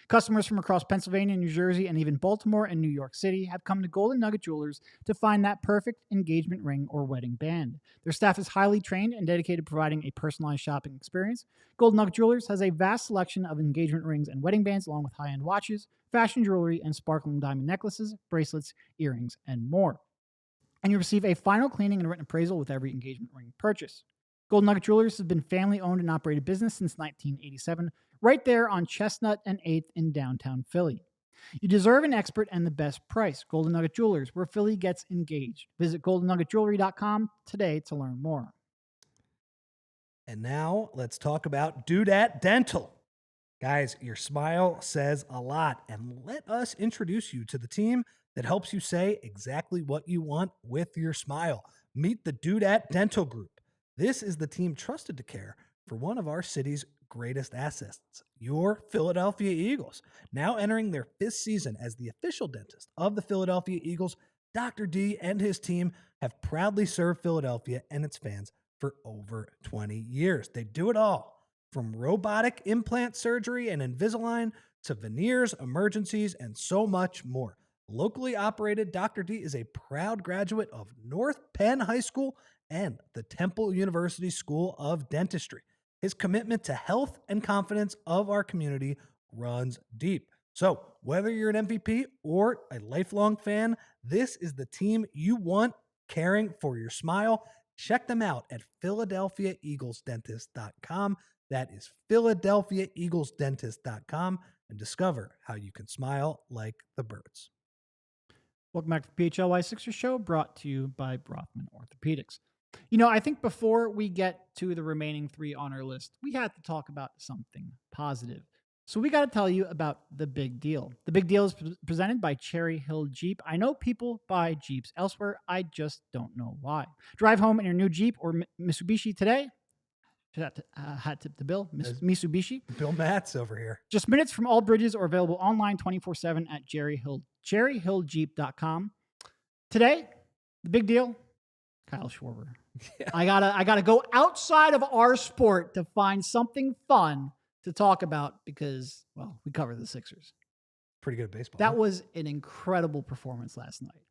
Customers from across Pennsylvania, New Jersey, and even Baltimore and New York City have come to Golden Nugget Jewelers to find that perfect engagement ring or wedding band. Their staff is highly trained and dedicated to providing a personalized shopping experience. Golden Nugget Jewelers has a vast selection of engagement rings and wedding bands, along with high-end watches, fashion jewelry, and sparkling diamond necklaces, bracelets, earrings, and more. And you receive a final cleaning and written appraisal with every engagement ring purchase. Golden Nugget Jewelers has been family-owned and operated business since 1987, right there on Chestnut and 8th in downtown Philly. You deserve an expert and the best price. Golden Nugget Jewelers, where Philly gets engaged. Visit goldennuggetjewelry.com today to learn more. And now let's talk about Dudette Dental. Guys, your smile says a lot, and let us introduce you to the team that helps you say exactly what you want with your smile. Meet the Dudette Dental Group. This is the team trusted to care for one of our city's greatest assets, your Philadelphia Eagles. Now entering their 5th season as the official dentist of the Philadelphia Eagles, Dr. D and his team have proudly served Philadelphia and its fans for over 20 years. They do it all, from robotic implant surgery and Invisalign to veneers, emergencies, and so much more. Locally operated, Dr. D is a proud graduate of North Penn High School and the Temple University School of Dentistry. His commitment to health and confidence of our community runs deep. So whether you're an MVP or a lifelong fan, this is the team you want caring for your smile. Check them out at PhiladelphiaEaglesDentist.com. That is PhiladelphiaEaglesDentist.com, and discover how you can smile like the birds. Welcome back to the PHLY Sixers Show, brought to you by Brothman Orthopedics. I think before we get to the remaining 3 on our list, we have to talk about something positive. So we got to tell you about the big deal. The big deal is presented by Cherry Hill Jeep. I know people buy Jeeps elsewhere. I just don't know why. Drive home in your new Jeep or Mitsubishi today. Hat tip to Bill, Mitsubishi. Bill Matz over here. Just minutes from all bridges or available online 24/7 at cherryhilljeep.com. Today, the big deal, Kyle Schwarber. Yeah. I gotta go outside of our sport to find something fun to talk about because, well, we cover the Sixers. Pretty good baseball. That was an incredible performance last night.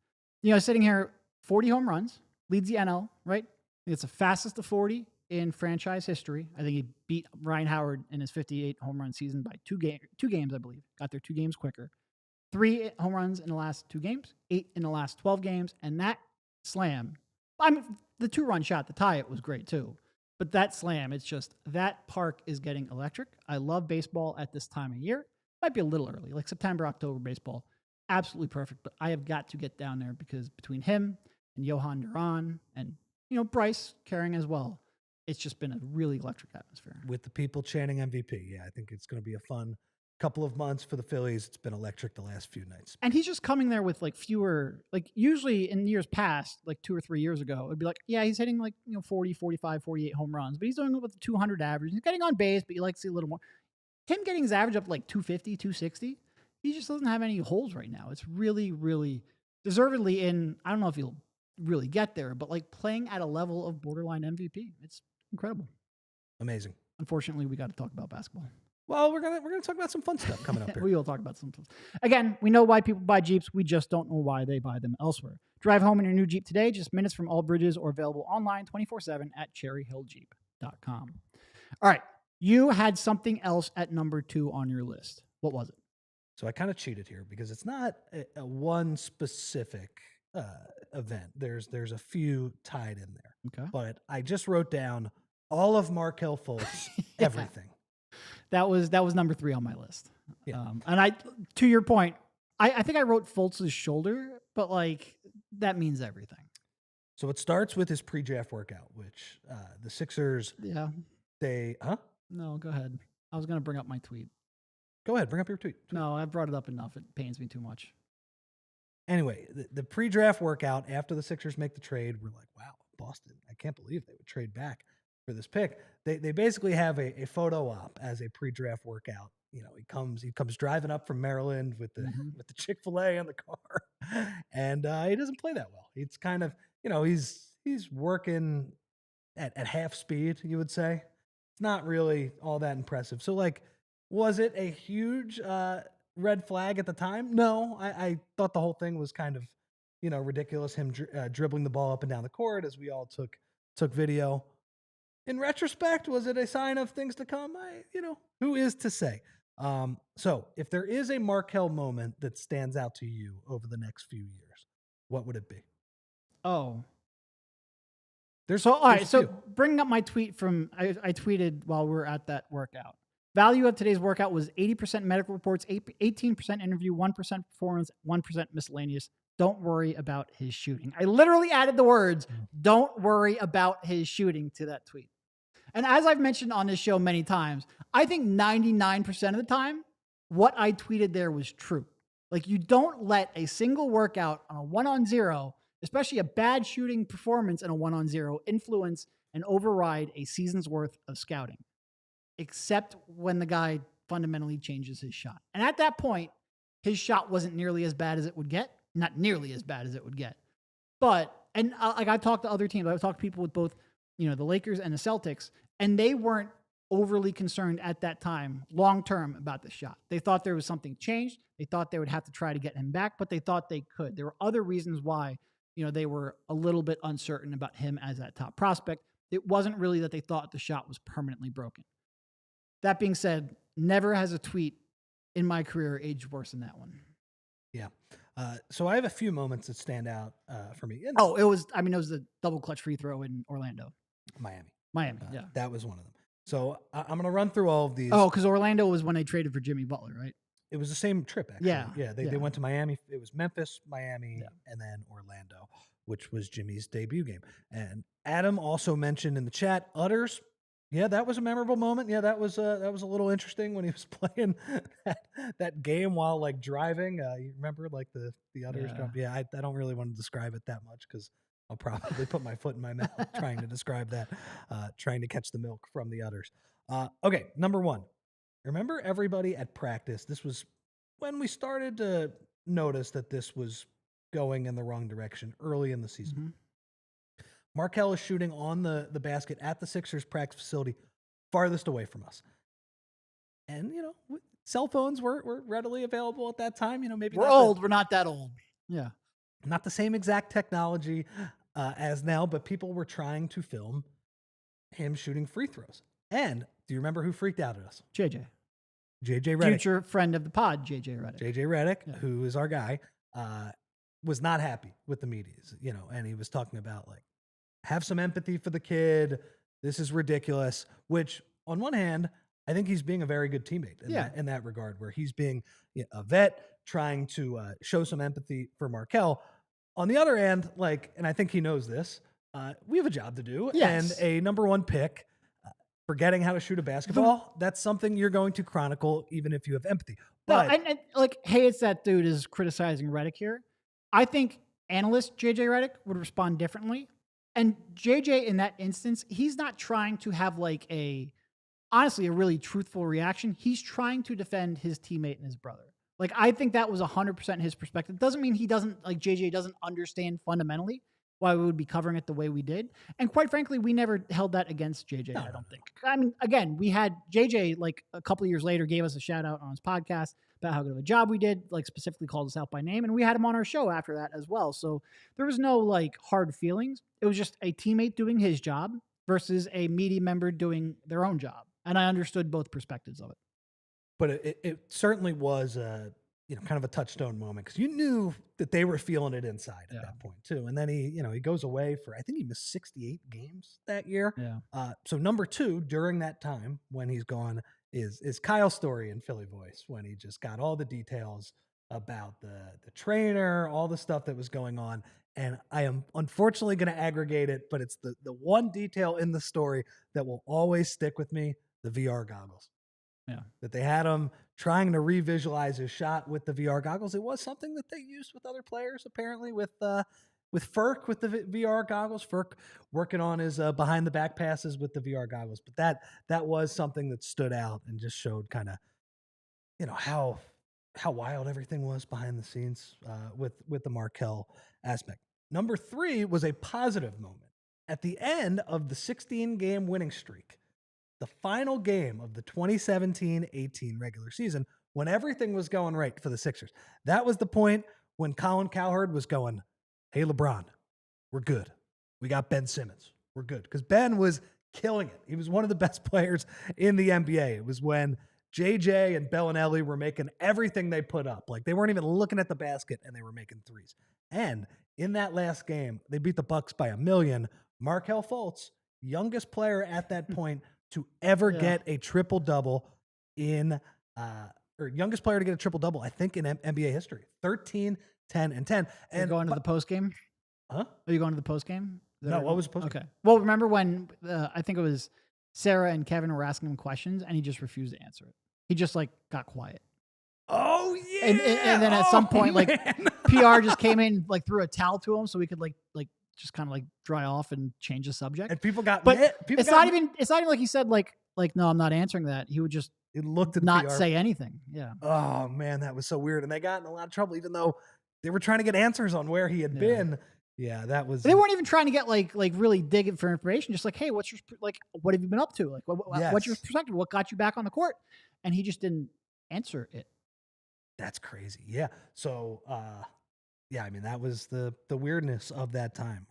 Sitting here, 40 home runs, leads the NL, right? It's the fastest to 40 in franchise history. I think he beat Ryan Howard in his 58 home run season by 2 games, I believe. Got there 2 games quicker. 3 home runs in the last 2 games, 8 in the last 12 games, and that slam, the 2-run shot to tie it was great too. But that slam, it's just, that park is getting electric. I love baseball at this time of year. Might be a little early, like September, October baseball. Absolutely perfect. But I have got to get down there because between him and Johan Duran and, Bryce carrying as well, it's just been a really electric atmosphere. With the people chanting MVP. Yeah, I think it's going to be a fun couple of months for the Phillies. It's been electric the last few nights. And he's just coming there with fewer, usually in years past, 2 or 3 years ago, it'd be yeah, he's hitting 40, 45, 48 home runs, but he's doing it with a 200 average. He's getting on base, but you like to see a little more. Him getting his average up 250, 260, he just doesn't have any holes right now. It's really, really deservedly in, I don't know if he'll really get there, but playing at a level of borderline MVP. It's incredible. Amazing. Unfortunately, we got to talk about basketball. Well, we're gonna talk about some fun stuff coming up here. We will talk about some. Again, we know why people buy Jeeps. We just don't know why they buy them elsewhere. Drive home in your new Jeep today, just minutes from all bridges, or available online 24/7 at cherryhilljeep.com. All right. You had something else at number 2 on your list. What was it? So I kind of cheated here because it's not a one specific event. There's a few tied in there. Okay. But I just wrote down all of Markelle Fultz, Yeah. everything. That was number 3 on my list. Yeah. And to your point, I think I wrote Fultz's shoulder, but like that means everything. So it starts with his pre-draft workout, which the Sixers, Yeah. No, go ahead. I was going to bring up my tweet. Go ahead, bring up your tweet. No, I brought it up enough. It pains me too much. Anyway, the pre-draft workout after the Sixers make the trade, we're like, wow, Boston, I can't believe they would trade back for this pick. They basically have a photo op as a pre-draft workout. You know, he comes driving up from Maryland with the with the Chick-fil-A in the car, and he doesn't play that well. It's kind of, you know, he's working at half speed, you would say. It's not really all that impressive. So like, was it a huge red flag at the time? No, I thought the whole thing was kind of, you know, ridiculous. Him dribbling the ball up and down the court as we all took video. In retrospect, was it a sign of things to come? Who is to say? So if there is a Markelle moment that stands out to you over the next few years, what would it be? Oh, there's all right. few. So bringing up my tweet from I tweeted while we were at that workout. Value of today's workout was 80% medical reports, 18% interview, 1% performance, 1% miscellaneous. Don't worry about his shooting. I literally added the words, don't worry about his shooting to that tweet. And as I've mentioned on this show many times, I think 99% of the time, what I tweeted there was true. Like, you don't let a single workout on a 1-on-0, especially a bad shooting performance in a 1-on-0, influence and override a season's worth of scouting, except when the guy fundamentally changes his shot. And at that point, his shot wasn't nearly as bad as it would get. Not nearly as bad as it would get. But, and like I've talked to other teams, I've talked to people with both, you know, the Lakers and the Celtics, and they weren't overly concerned at that time, long-term, about the shot. They thought there was something changed. They thought they would have to try to get him back, but they thought they could. There were other reasons why, you know, they were a little bit uncertain about him as that top prospect. It wasn't really that they thought the shot was permanently broken. That being said, never has a tweet in my career aged worse than that one. Yeah. So I have a few moments that stand out for me. It was the double clutch free throw in Orlando. Miami, yeah. That was one of them. So I'm going to run through all of these. Oh, because Orlando was when they traded for Jimmy Butler, right? It was the same trip, actually. Yeah. They went to Miami. It was Memphis, Miami, and then Orlando, which was Jimmy's debut game. And Adam also mentioned in the chat, Utters. Yeah, that was a memorable moment. Yeah, that was a little interesting when he was playing that game while like driving. You remember like the Utters jump? Yeah, I don't really want to describe it that much because I'll probably put my foot in my mouth trying to describe that, trying to catch the milk from the Utters. Okay, number 1. Remember everybody at practice? This was when we started to notice that this was going in the wrong direction early in the season. Mm-hmm. Markelle is shooting on the basket at the Sixers practice facility, farthest away from us. And, you know, cell phones were readily available at that time. You know, maybe we're old. We're not that old. Yeah. Not the same exact technology as now, but people were trying to film him shooting free throws. And do you remember who freaked out at us? JJ Redick. Future friend of the pod, JJ Redick. JJ Redick, who is our guy, was not happy with the media, you know, and he was talking about like, have some empathy for the kid. This is ridiculous, which on one hand, I think he's being a very good teammate in that regard, where he's being a vet trying to show some empathy for Markelle. On the other hand, like, and I think he knows this, we have a job to do. Yes. And a number 1 pick, forgetting how to shoot a basketball, that's something you're going to chronicle even if you have empathy. But and like, hey, it's that dude is criticizing Redick here. I think analyst JJ Redick would respond differently. And JJ, in that instance, he's not trying to have like honestly, a really truthful reaction. He's trying to defend his teammate and his brother. Like, I think that was 100% his perspective. Doesn't mean he doesn't, like, JJ doesn't understand fundamentally why we would be covering it the way we did. And quite frankly, we never held that against JJ, I don't think. I mean, again, we had JJ, like, a couple of years later, gave us a shout out on his podcast about how good of a job we did, like, specifically called us out by name. And we had him on our show after that as well. So there was no, like, hard feelings. It was just a teammate doing his job. versus a media member doing their own job. And I understood both perspectives of it. But it certainly was kind of a touchstone moment because you knew that they were feeling it inside at that point too. And then he goes away for, I think he missed 68 games that year. Yeah. So number 2 during that time when he's gone is Kyle's story in Philly Voice, when he just got all the details about the trainer, all the stuff that was going on. And I am unfortunately going to aggregate it, but it's the one detail in the story that will always stick with me: the VR goggles. Yeah. That they had him trying to revisualize his shot with the VR goggles. It was something that they used with other players, apparently, with Furk with the VR goggles. Furk working on his behind the back passes with the VR goggles. But that was something that stood out and just showed kind of, how wild everything was behind the scenes with the Markelle aspect. Number 3 was a positive moment at the end of the 16-game winning streak. The final game of the 2017-18 regular season, when everything was going right for the Sixers. That was the point when Colin Cowherd was going, "Hey, LeBron, we're good. We got Ben Simmons. We're good." Because Ben was killing it. He was one of the best players in the NBA. It was when JJ and Bellinelli were making everything they put up. Like, they weren't even looking at the basket, and they were making threes. And in that last game, they beat the Bucks by 1,000,000. Markelle Fultz, youngest player at that point to ever get a triple-double or youngest player to get a triple-double, I think, in NBA history. 13, 10, and 10. And you're going to the post game? Huh? Are you going to the post game? No, what was the post game? Okay. Well, remember when I think it was Sarah and Kevin were asking him questions and he just refused to answer it. He just got quiet. Oh yeah. And then at some point, PR just came in, threw a towel to him so we could just kind of dry off and change the subject. And people got, but it's not even like he said, no, I'm not answering that. He would just not say anything. Yeah. Oh man, that was so weird. And they got in a lot of trouble, even though they were trying to get answers on where he had been. Yeah, that was. They weren't even trying to get really dig for information. Just hey, what's your what have you been up to? What's your perspective? What got you back on the court? And he just didn't answer it. That's crazy. Yeah. So, I mean, that was the weirdness of that time.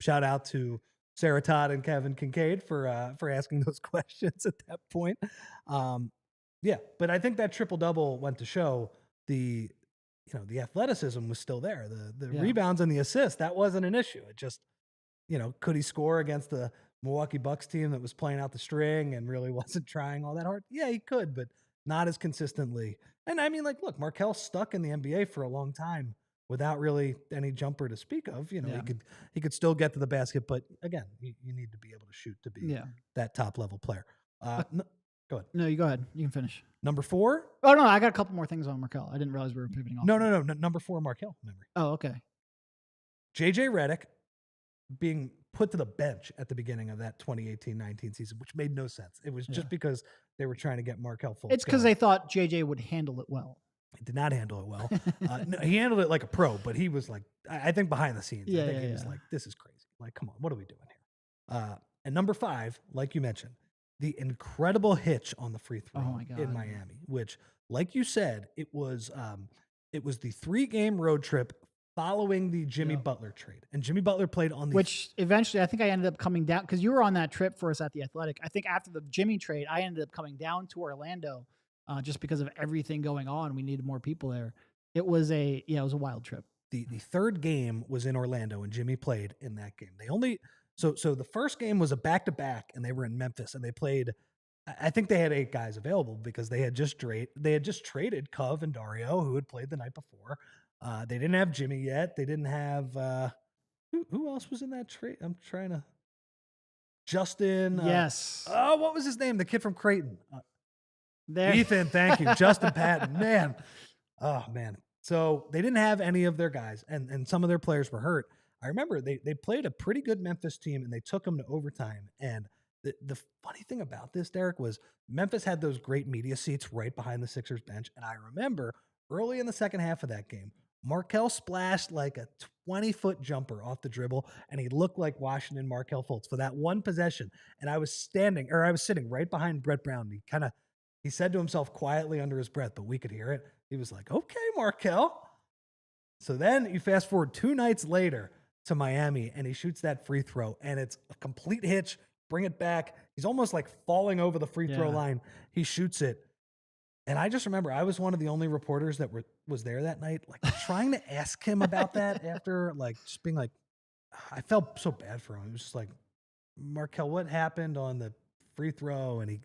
Shout out to Sarah Todd and Kevin Kincaid for asking those questions at that point. But I think that triple-double went to show the athleticism was still there. The rebounds and the assists, that wasn't an issue. It just, could he score against the Milwaukee Bucks team that was playing out the string and really wasn't trying all that hard? Yeah, he could, but not as consistently. And I mean, look, Markelle's stuck in the NBA for a long time without really any jumper to speak of. He could still get to the basket, but again, you need to be able to shoot to be that top level player. Go ahead. No, you go ahead. You can finish. Number 4. Oh no, I got a couple more things on Markelle. I didn't realize we were pivoting off. No. Number 4, Markelle memory. Oh, okay. JJ Redick being put to the bench at the beginning of that 2018-19 season, which made no sense. It was just because they were trying to get Markelle Fultz. It's because they thought JJ would handle it well. He did not handle it well. No, he handled it like a pro, but he was I think behind the scenes, I think he was this is crazy. Come on, what are we doing here? And number 5, like you mentioned, the incredible hitch on the free throw in Miami, which, like you said, it was the 3-game road trip following the Jimmy Butler trade. And Jimmy Butler played on the... Which eventually I think I ended up coming down, because you were on that trip for us at the Athletic. I think after the Jimmy trade, I ended up coming down to Orlando just because of everything going on. We needed more people there. It was a wild trip. The 3rd game was in Orlando, and Jimmy played in that game. They only... So the first game was a back-to-back, and they were in Memphis, and they played... I think they had 8 guys available because they had just traded Cove and Dario, who had played the night before. They didn't have Jimmy yet. They didn't have who else was in that trade? I'm trying to. Justin. Yes. What was his name? The kid from Creighton. There. Ethan. Thank you, Justin Patton. Man. Oh man. So they didn't have any of their guys, and some of their players were hurt. I remember they played a pretty good Memphis team, and they took them to overtime. And the funny thing about this, Derek, was Memphis had those great media seats right behind the Sixers bench, and I remember early in the second half of that game, Markelle splashed like a 20-foot jumper off the dribble, and he looked like Washington Markelle Fultz for that one possession. And I was sitting right behind Brett Brown. He said to himself quietly under his breath, but we could hear it. He was like, "Okay, Markelle." So then you fast forward 2 nights later to Miami, and he shoots that free throw, and it's a complete hitch, bring it back. He's almost like falling over the free throw Yeah. line. He shoots it. And I just remember I was one of the only reporters that was there that night, like trying to ask him about that after, like just being like, I felt so bad for him. It was just like, Markelle, what happened on the free throw? And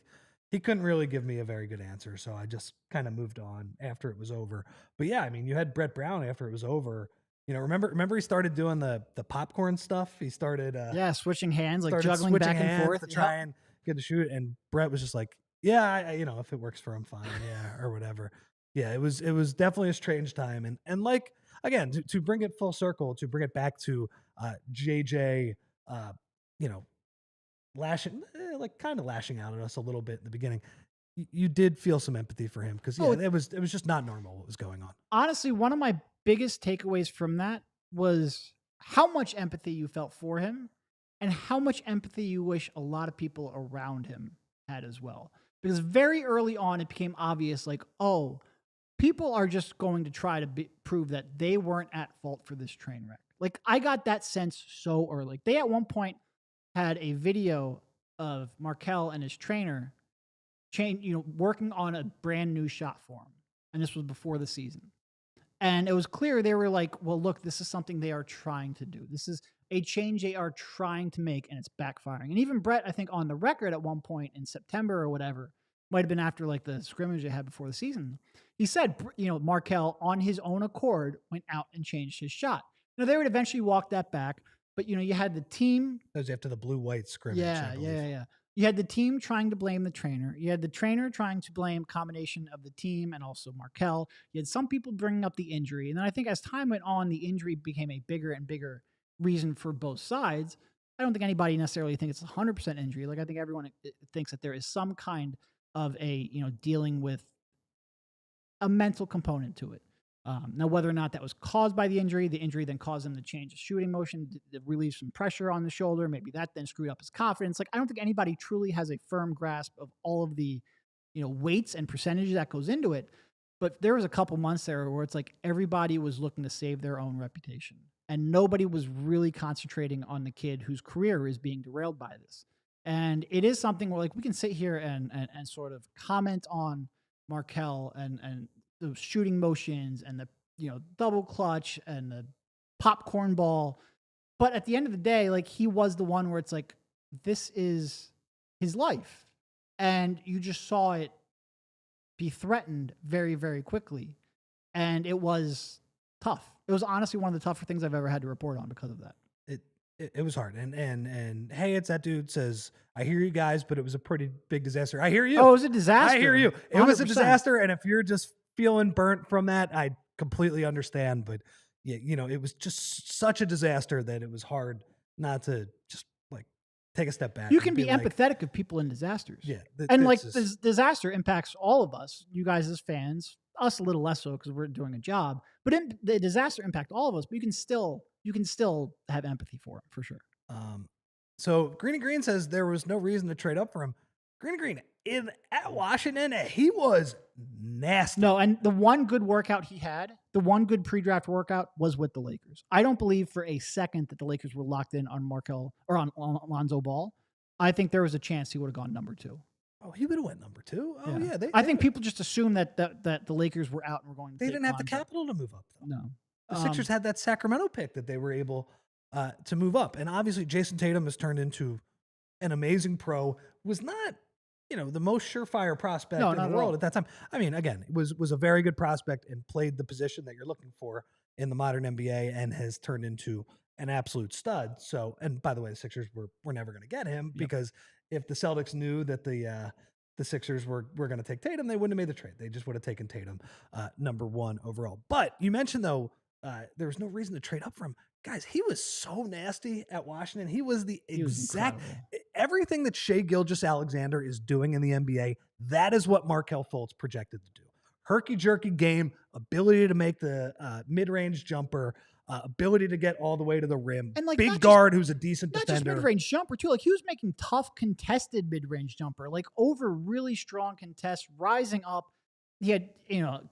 he couldn't really give me a very good answer. So I just kind of moved on after it was over. But yeah, I mean, you had Brett Brown after it was over. You know, remember he started doing the popcorn stuff. He started switching hands, like juggling back and forth to try and get to shoot. And Brett was just like, yeah, I if it works for him, fine, yeah, or whatever. Yeah, it was definitely a strange time. And like again, to bring it full circle, to bring it back to JJ, lashing lashing out at us a little bit in the beginning. You did feel some empathy for him because it was just not normal what was going on. Honestly, one of my biggest takeaways from that was how much empathy you felt for him and how much empathy you wish a lot of people around him had as well. Because very early on, it became obvious, like, oh, people are just going to try to prove that they weren't at fault for this train wreck. Like, I got that sense so early. They at one point had a video of Markelle and his trainer working on a brand new shot for him. And this was before the season. And it was clear they were like, well, look, this is something they are trying to do. This is a change they are trying to make, and it's backfiring. And even Brett, I think on the record at one point in September or whatever, might have been after like the scrimmage they had before the season, he said, Markelle on his own accord went out and changed his shot. Now they would eventually walk that back, but you had the team. That was after the blue-white scrimmage. Yeah. You had the team trying to blame the trainer. You had the trainer trying to blame combination of the team and also Markelle. You had some people bringing up the injury. And then I think as time went on, the injury became a bigger and bigger reason for both sides. I don't think anybody necessarily thinks it's 100% injury. Like, I think everyone thinks that there is some kind of a, dealing with a mental component to it. Now, whether or not that was caused by the injury then caused him to change the shooting motion, to relieve some pressure on the shoulder. Maybe that then screwed up his confidence. Like, I don't think anybody truly has a firm grasp of all of the, weights and percentages that goes into it. But there was a couple months there where it's like everybody was looking to save their own reputation. And nobody was really concentrating on the kid whose career is being derailed by this. And it is something where, like, we can sit here and sort of comment on Markelle and the shooting motions and the, double clutch and the popcorn ball. But at the end of the day, like, he was the one where it's like, this is his life. And you just saw it be threatened very, very quickly. And it was tough. It was honestly one of the tougher things I've ever had to report on because of that. It was hard. And hey, it's that dude says, I hear you guys, but it was a pretty big disaster. I hear you. Oh, it was a disaster. I hear you. It 100%. was a disaster. And if you're just feeling burnt from that, I completely understand. But yeah, it was just such a disaster that it was hard not to just like take a step back. You can be empathetic of people in disasters. Yeah. This disaster impacts all of us, you guys as fans, us a little less so because we're doing a job, but the disaster impact all of us, but you can still have empathy for it, for sure. So Green and Green says there was no reason to trade up for him. Green and Green at Washington, he was nasty. No, and the one good workout he had, the one good pre-draft workout was with the Lakers. I don't believe for a second that the Lakers were locked in on Markelle or on Lonzo Ball. I think there was a chance he would have gone number 2. Oh, he would have went number 2. Oh yeah. I think people just assumed that the Lakers were out and were going to. They didn't have the capital to move up, though. No, the Sixers had that Sacramento pick that they were able to move up, and obviously Jason Tatum has turned into an amazing pro. Was not the most surefire prospect in the world at that time. I mean, again, was a very good prospect and played the position that you're looking for in the modern NBA, and has turned into an absolute stud. So, and by the way, the Sixers were never going to get him because if the Celtics knew that the Sixers were going to take Tatum, they wouldn't have made the trade. They just would have taken Tatum number 1 overall. But you mentioned, though, there was no reason to trade up for him. Guys, he was so nasty at Washington. He was the exact everything that Shai Gilgeous-Alexander is doing in the NBA. That is what Markelle Fultz projected to do. Herky-jerky game, ability to make the mid-range jumper, ability to get all the way to the rim. And like big guard who's a decent defender. Not just mid-range jumper, too. Like, he was making tough contested mid-range jumper, like over really strong contests, rising up. He had,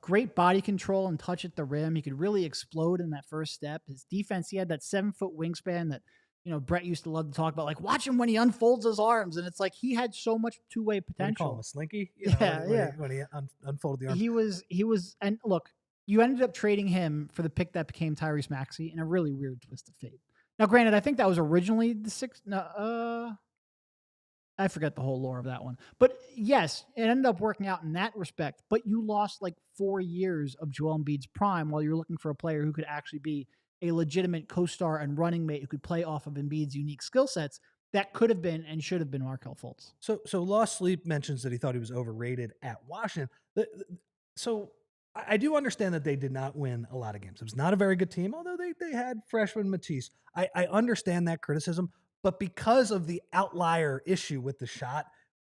great body control and touch at the rim. He could really explode in that first step. His defense, he had that 7-foot wingspan that Brett used to love to talk about, like, watch him when he unfolds his arms. And it's like, he had so much two-way What do you call him, potential. a slinky? Yeah, yeah. When he unfolded the arms. He was, and look, you ended up trading him for the pick that became Tyrese Maxey in a really weird twist of fate. Now, granted, I think that was originally the sixth. No, I forget the whole lore of that one. But yes, it ended up working out in that respect. But you lost like 4 years of Joel Embiid's prime while you're looking for a player who could actually be a legitimate co-star and running mate who could play off of Embiid's unique skill sets. That could have been and should have been Markelle Fultz. So Lost Sleep mentions that he thought he was overrated at Washington. So I do understand that they did not win a lot of games. It was not a very good team, although they had freshman Matisse. I understand that criticism, but because of the outlier issue with the shot,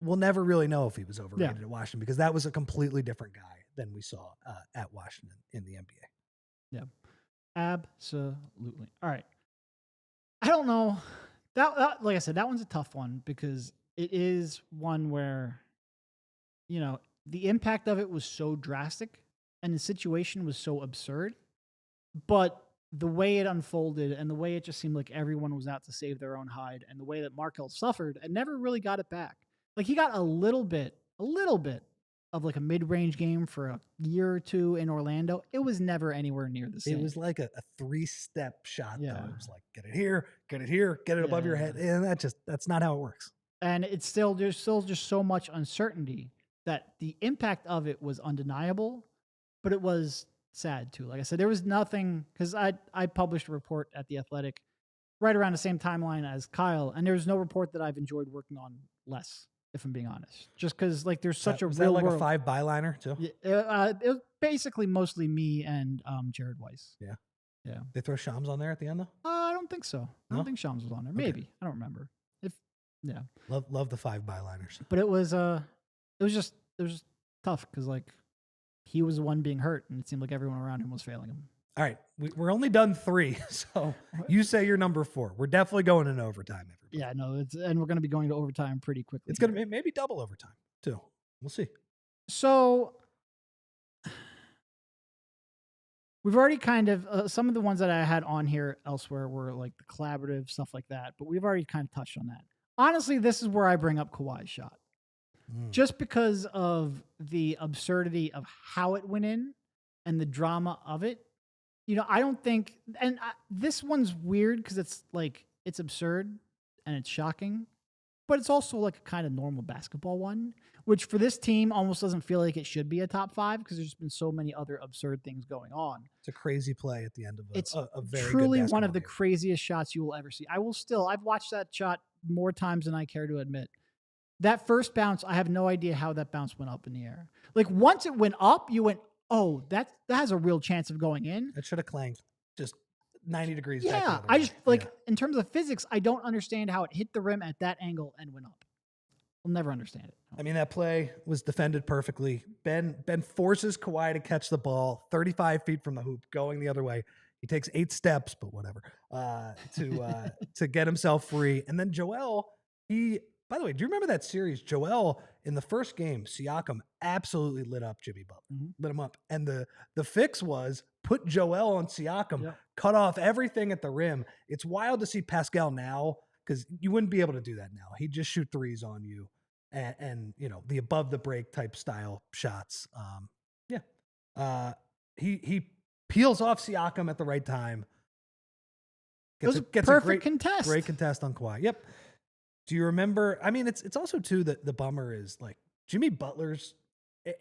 we'll never really know if he was overrated at Washington, because that was a completely different guy than we saw at Washington in the NBA. Yeah, absolutely. All right. I don't know. That like I said, that one's a tough one because it is one where, the impact of it was so drastic and the situation was so absurd, but the way it unfolded and the way it just seemed like everyone was out to save their own hide, and the way that Markelle suffered and never really got it back. Like, he got a little bit of like a mid-range game for a year or two in Orlando. It was never anywhere near the same. It was like a 3-step shot. Yeah. Though. It was like, get it here, get it above your head. And that's not how it works. And there's still just so much uncertainty that the impact of it was undeniable, but it was sad too. Like I said, there was nothing, because I published a report at The Athletic right around the same timeline as Kyle, and there's no report that I've enjoyed working on less, if I'm being honest. Just because like there's such a was real that like world. a 5 byliner too? It was basically mostly me and Jared Weiss. Yeah. Yeah. They throw Shams on there at the end though? I don't think so. I don't think Shams was on there. Maybe. Okay. I don't remember. Yeah. Love the 5 byliners. But it was just tough because like he was the one being hurt, and it seemed like everyone around him was failing him. All right, we're only done 3, so you say you're number 4. We're definitely going in overtime. Everybody. Yeah, no, and we're going to be going to overtime pretty quickly. It's going to be maybe double overtime too. We'll see. So we've already kind of some of the ones that I had on here elsewhere were like the collaborative stuff like that, but we've already kind of touched on that. Honestly, this is where I bring up Kawhi's shot. Just because of the absurdity of how it went in and the drama of it. I don't think, and this one's weird because it's like, it's absurd and it's shocking, but it's also like a kind of normal basketball one, which for this team almost doesn't feel like it should be a top 5 because there's been so many other absurd things going on. It's a crazy play at the end of a very truly good one of the game. craziest shots you will ever see. I've watched that shot more times than I care to admit. That first bounce, I have no idea how that bounce went up in the air. Like, once it went up, you went, oh, that has a real chance of going in. It should have clanged just 90 degrees. Yeah, I just in terms of physics, I don't understand how it hit the rim at that angle and went up. I'll never understand it. I mean, that play was defended perfectly. Ben forces Kawhi to catch the ball 35 feet from the hoop, going the other way. He takes 8 steps, but whatever, to get himself free. And then Joel, by the way, do you remember that series? Joel, in the first game, Siakam absolutely lit up Jimmy Butler, lit him up. And the fix was put Joel on Siakam, cut off everything at the rim. It's wild to see Pascal now, because you wouldn't be able to do that now. He'd just shoot threes on you and the above the break type style shots. He peels off Siakam at the right time. Gets a perfect contest. Great contest on Kawhi. Yep. Do you remember? I mean, it's also too that the bummer is like Jimmy Butler's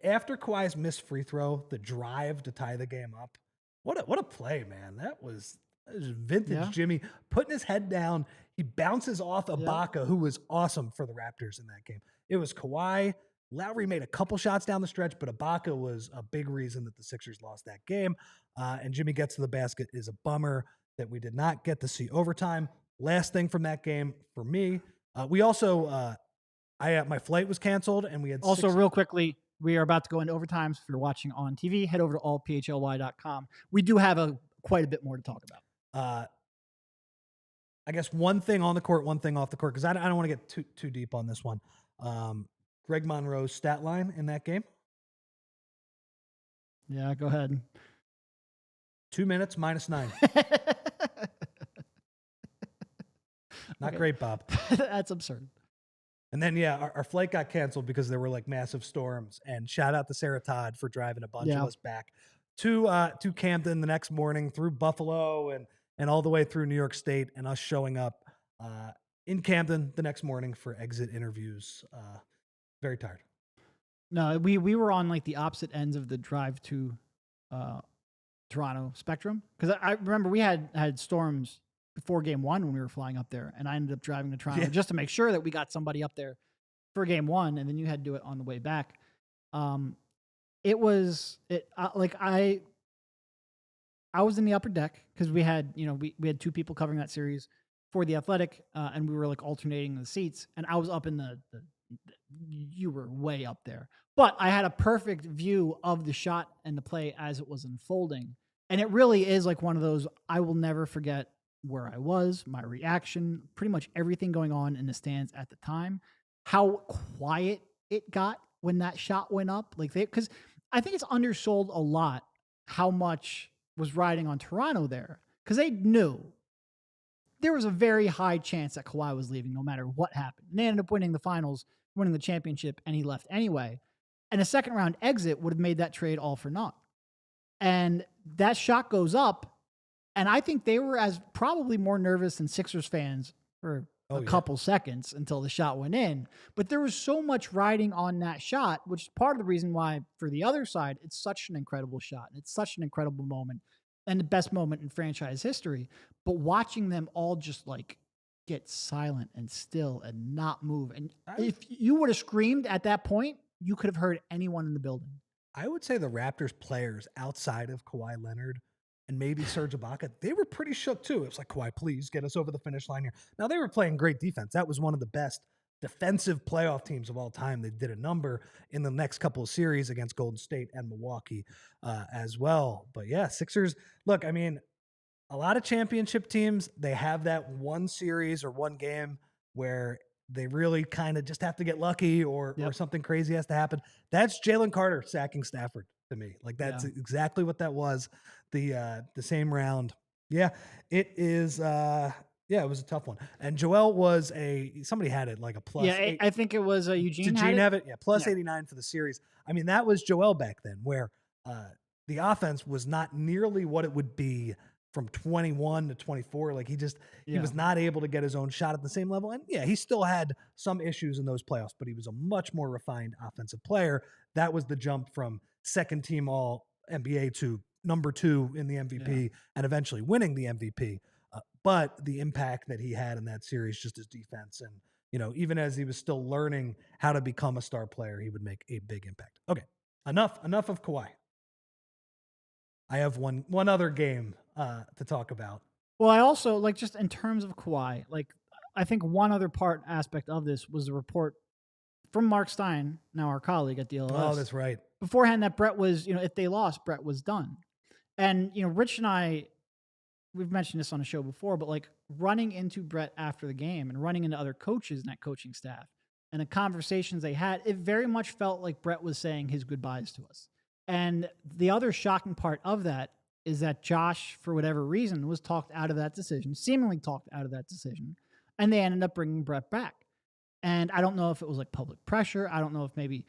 after Kawhi's missed free throw, the drive to tie the game up. What a play, man! That was vintage Jimmy putting his head down. He bounces off Ibaka, who was awesome for the Raptors in that game. It was Kawhi. Lowry made a couple shots down the stretch, but Ibaka was a big reason that the Sixers lost that game. And Jimmy gets to the basket is a bummer that we did not get to see overtime. Last thing from that game for me. We also, my flight was canceled, and we had also real quickly. We are about to go into overtime. So if you're watching on TV, head over to allphly.com. We do have quite a bit more to talk about. I guess one thing on the court, one thing off the court, because I don't want to get too deep on this one. Greg Monroe's stat line in that game. Yeah, go ahead. 2 minutes -9. Not great, Bob. That's absurd. And then, yeah, our flight got canceled because there were like massive storms. And shout out to Sarah Todd for driving a bunch of us back to Camden the next morning through Buffalo and all the way through New York State, and us showing up in Camden the next morning for exit interviews. Very tired. No, we were on like the opposite ends of the drive to Toronto spectrum, because I remember we had storms before game one when we were flying up there, and I ended up driving to Toronto just to make sure that we got somebody up there for game one, and then you had to do it on the way back. I was in the upper deck because we had we had two people covering that series for the Athletic, and we were like alternating the seats, and I was up in the you were way up there, but I had a perfect view of the shot and the play as it was unfolding. And it really is like one of those, I will never forget where I was, my reaction, pretty much everything going on in the stands at the time, how quiet it got when that shot went up. Like because I think it's undersold a lot how much was riding on Toronto there, because they knew there was a very high chance that Kawhi was leaving no matter what happened. And they ended up winning the finals, winning the championship, and he left anyway. And a second round exit would have made that trade all for naught. And that shot goes up, and I think they were as probably more nervous than Sixers fans for a couple seconds until the shot went in. But there was so much riding on that shot, which is part of the reason why, for the other side, it's such an incredible shot. It's such an incredible moment and the best moment in franchise history. But watching them all just like get silent and still and not move. And if you would have screamed at that point, you could have heard anyone in the building. I would say the Raptors players outside of Kawhi Leonard and maybe Serge Ibaka, they were pretty shook too. It was like, Kawhi, please get us over the finish line here. Now, they were playing great defense. That was one of the best defensive playoff teams of all time. They did a number in the next couple of series against Golden State and Milwaukee as well. But yeah, Sixers, look, I mean, a lot of championship teams, they have that one series or one game where they really kind of just have to get lucky or something crazy has to happen. That's Jalen Carter sacking Stafford to me. Like that's exactly what that was. The same round. Yeah, it is. It was a tough one. And Joel was somebody had it like a plus. Yeah, I think it was Eugene. Did Gene have it? Yeah, plus 89 for the series. I mean, that was Joel back then, where the offense was not nearly what it would be from 21 to 24. Like he was not able to get his own shot at the same level. And yeah, he still had some issues in those playoffs, but he was a much more refined offensive player. That was the jump from second team all NBA to number 2 in the MVP and eventually winning the MVP. But the impact that he had in that series, just his defense. And, even as he was still learning how to become a star player, he would make a big impact. Okay. Enough of Kawhi. I have one other game to talk about. Well, I also just in terms of Kawhi, I think one other aspect of this was the report from Mark Stein, now our colleague at the LOS. Oh, that's right. Beforehand, that Brett was, if they lost, Brett was done. And, Rich and I, we've mentioned this on the show before, but running into Brett after the game and running into other coaches in that coaching staff and the conversations they had, it very much felt like Brett was saying his goodbyes to us. And the other shocking part of that is that Josh, for whatever reason, was talked out of that decision, seemingly talked out of that decision, and they ended up bringing Brett back. And I don't know if it was public pressure. I don't know if maybe,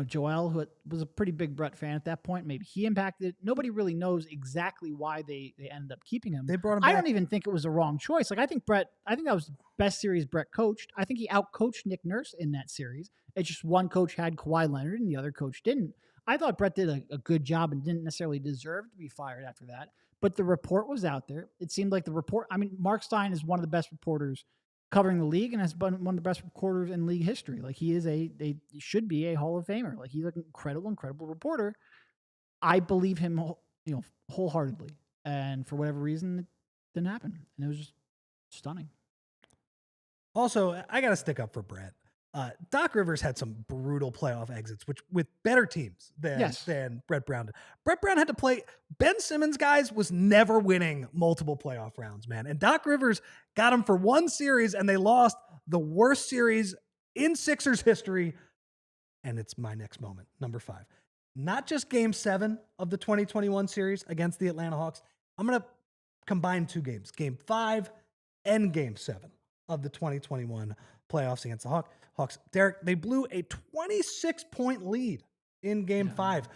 Joel, who was a pretty big Brett fan at that point, maybe he impacted it. Nobody really knows exactly why they ended up keeping him. They brought him back. I don't even think it was the wrong choice. I think that was the best series Brett coached. I think he outcoached Nick Nurse in that series. It's just one coach had Kawhi Leonard and the other coach didn't. I thought Brett did a good job and didn't necessarily deserve to be fired after that. But the report was out there. It seemed like the report, Mark Stein is one of the best reporters covering the league and has been one of the best reporters in league history. He is he should be a Hall of Famer. He's an incredible reporter. I believe him, wholeheartedly. And for whatever reason, it didn't happen. And it was just stunning. Also, I got to stick up for Brett. Doc Rivers had some brutal playoff exits, which with better teams than Brett Brown did. Brett Brown had to play Ben Simmons, guys, was never winning multiple playoff rounds, man. And Doc Rivers got him for one series, and they lost the worst series in Sixers history. And it's my next moment, number 5. Not just Game 7 of the 2021 series against the Atlanta Hawks. I'm going to combine 2 games, Game 5 and Game 7. of the 2021 playoffs against the Hawks. Derek, they blew a 26-point lead in Game 5.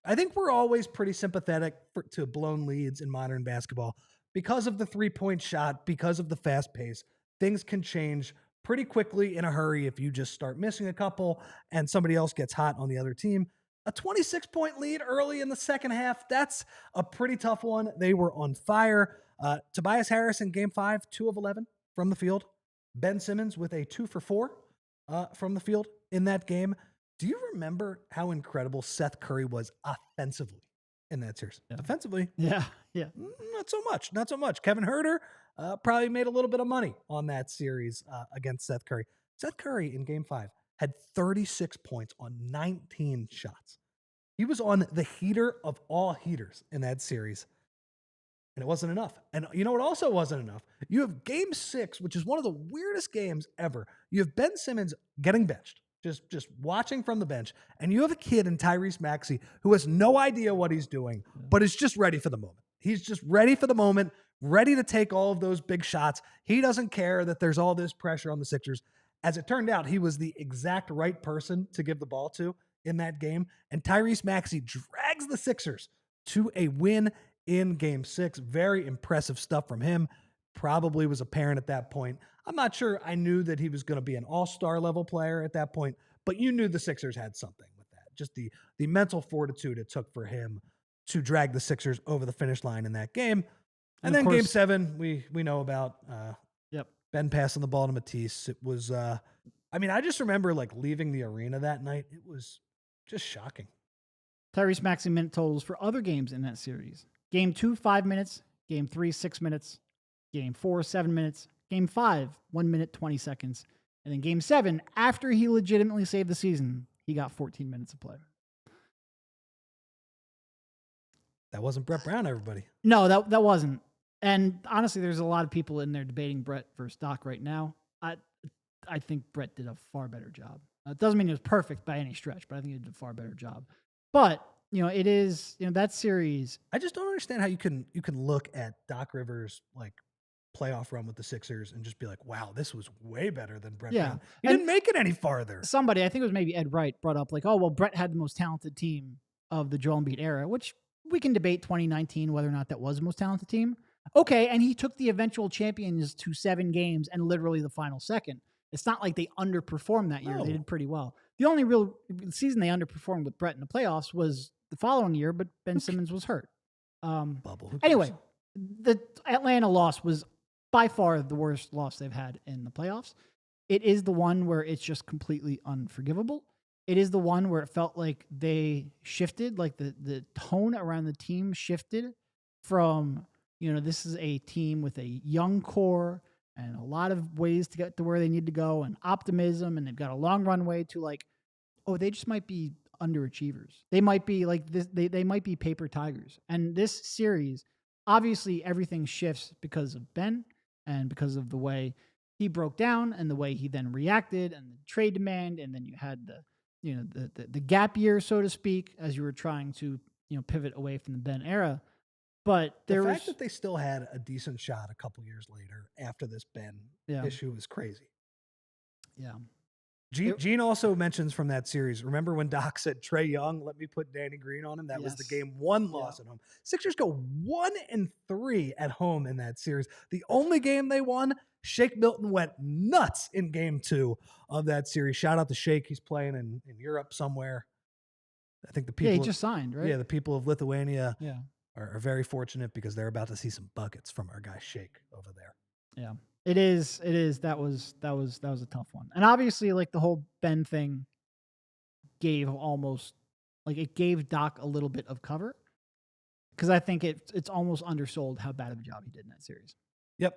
I think we're always pretty sympathetic to blown leads in modern basketball because of the three-point shot, because of the fast pace. Things can change pretty quickly in a hurry if you just start missing a couple and somebody else gets hot on the other team. A 26-point lead early in the second half, that's a pretty tough one. They were on fire. Tobias Harris in Game 5, 2 of 11 from the field. Ben Simmons with a 2 for 4 from the field in that game. Do you remember how incredible Seth Curry was offensively in that series? Yeah. Defensively? Yeah. Not so much. Kevin Huerter probably made a little bit of money on that series against Seth Curry. Seth Curry in Game 5 had 36 points on 19 shots. He was on the heater of all heaters in that series. And it wasn't enough. And you know what also wasn't enough? You have Game 6, which is one of the weirdest games ever. You have Ben Simmons getting benched, just watching from the bench. And you have a kid in Tyrese Maxey who has no idea what he's doing, but is just ready for the moment. He's just ready for the moment, ready to take all of those big shots. He doesn't care that there's all this pressure on the Sixers. As it turned out, he was the exact right person to give the ball to in that game. And Tyrese Maxey drags the Sixers to a win in Game 6. Very impressive stuff from him. Probably was apparent at that point. I'm not sure I knew that he was going to be an all-star level player at that point, but you knew the Sixers had something with that. Just the mental fortitude it took for him to drag the Sixers over the finish line in that game. And then Game 7, we know about Ben passing the ball to Matisse. It was, I just remember leaving the arena that night. It was just shocking. Tyrese Maxey minute totals for other games in that series. Game 2, 5 minutes. Game 3, 6 minutes. Game 4, 7 minutes. Game 5, 1 minute, 20 seconds. And then Game 7, after he legitimately saved the season, he got 14 minutes of play. That wasn't Brett Brown, everybody. No, that wasn't. And honestly, there's a lot of people in there debating Brett versus Doc right now. I think Brett did a far better job. It doesn't mean it was perfect by any stretch, but I think he did a far better job. But it is that series. I just don't understand how you can look at Doc Rivers' playoff run with the Sixers and just be like, wow, this was way better than Brett Brown. He didn't make it any farther. Somebody, I think it was maybe Ed Wright, brought up Brett had the most talented team of the Joel Embiid era, which we can debate 2019 whether or not that was the most talented team. Okay, and he took the eventual champions to 7 games and literally the final second. It's not like they underperformed that year. No. They did pretty well. The only real season they underperformed with Brett in the playoffs was the following year, but Ben Simmons was hurt. Anyway, the Atlanta loss was by far the worst loss they've had in the playoffs. It is the one where it's just completely unforgivable. It is the one where it felt like they shifted, like the tone around the team shifted from, this is a team with a young core and a lot of ways to get to where they need to go and optimism, and they've got a long runway to they just might be underachievers. They might be this. They might be paper tigers. And this series, obviously, everything shifts because of Ben and because of the way he broke down and the way he then reacted and the trade demand, and then you had the gap year, so to speak, as you were trying to pivot away from the Ben era. But the fact that they still had a decent shot a couple years later after this Ben issue was crazy. Yeah. Gene also mentions from that series, remember when Doc said, Trae Young, let me put Danny Green on him? That was the Game 1 loss at home. Sixers go 1-3 at home in that series. The only game they won, Shake Milton went nuts in Game 2 of that series. Shout out to Shake. He's playing in Europe somewhere. I think the people... he just signed, right? Yeah, the people of Lithuania are very fortunate because they're about to see some buckets from our guy Shake over there. Yeah. It is. That was a tough one. And obviously, the whole Ben thing gave it gave Doc a little bit of cover, because I think it's almost undersold how bad of a job he did in that series. Yep.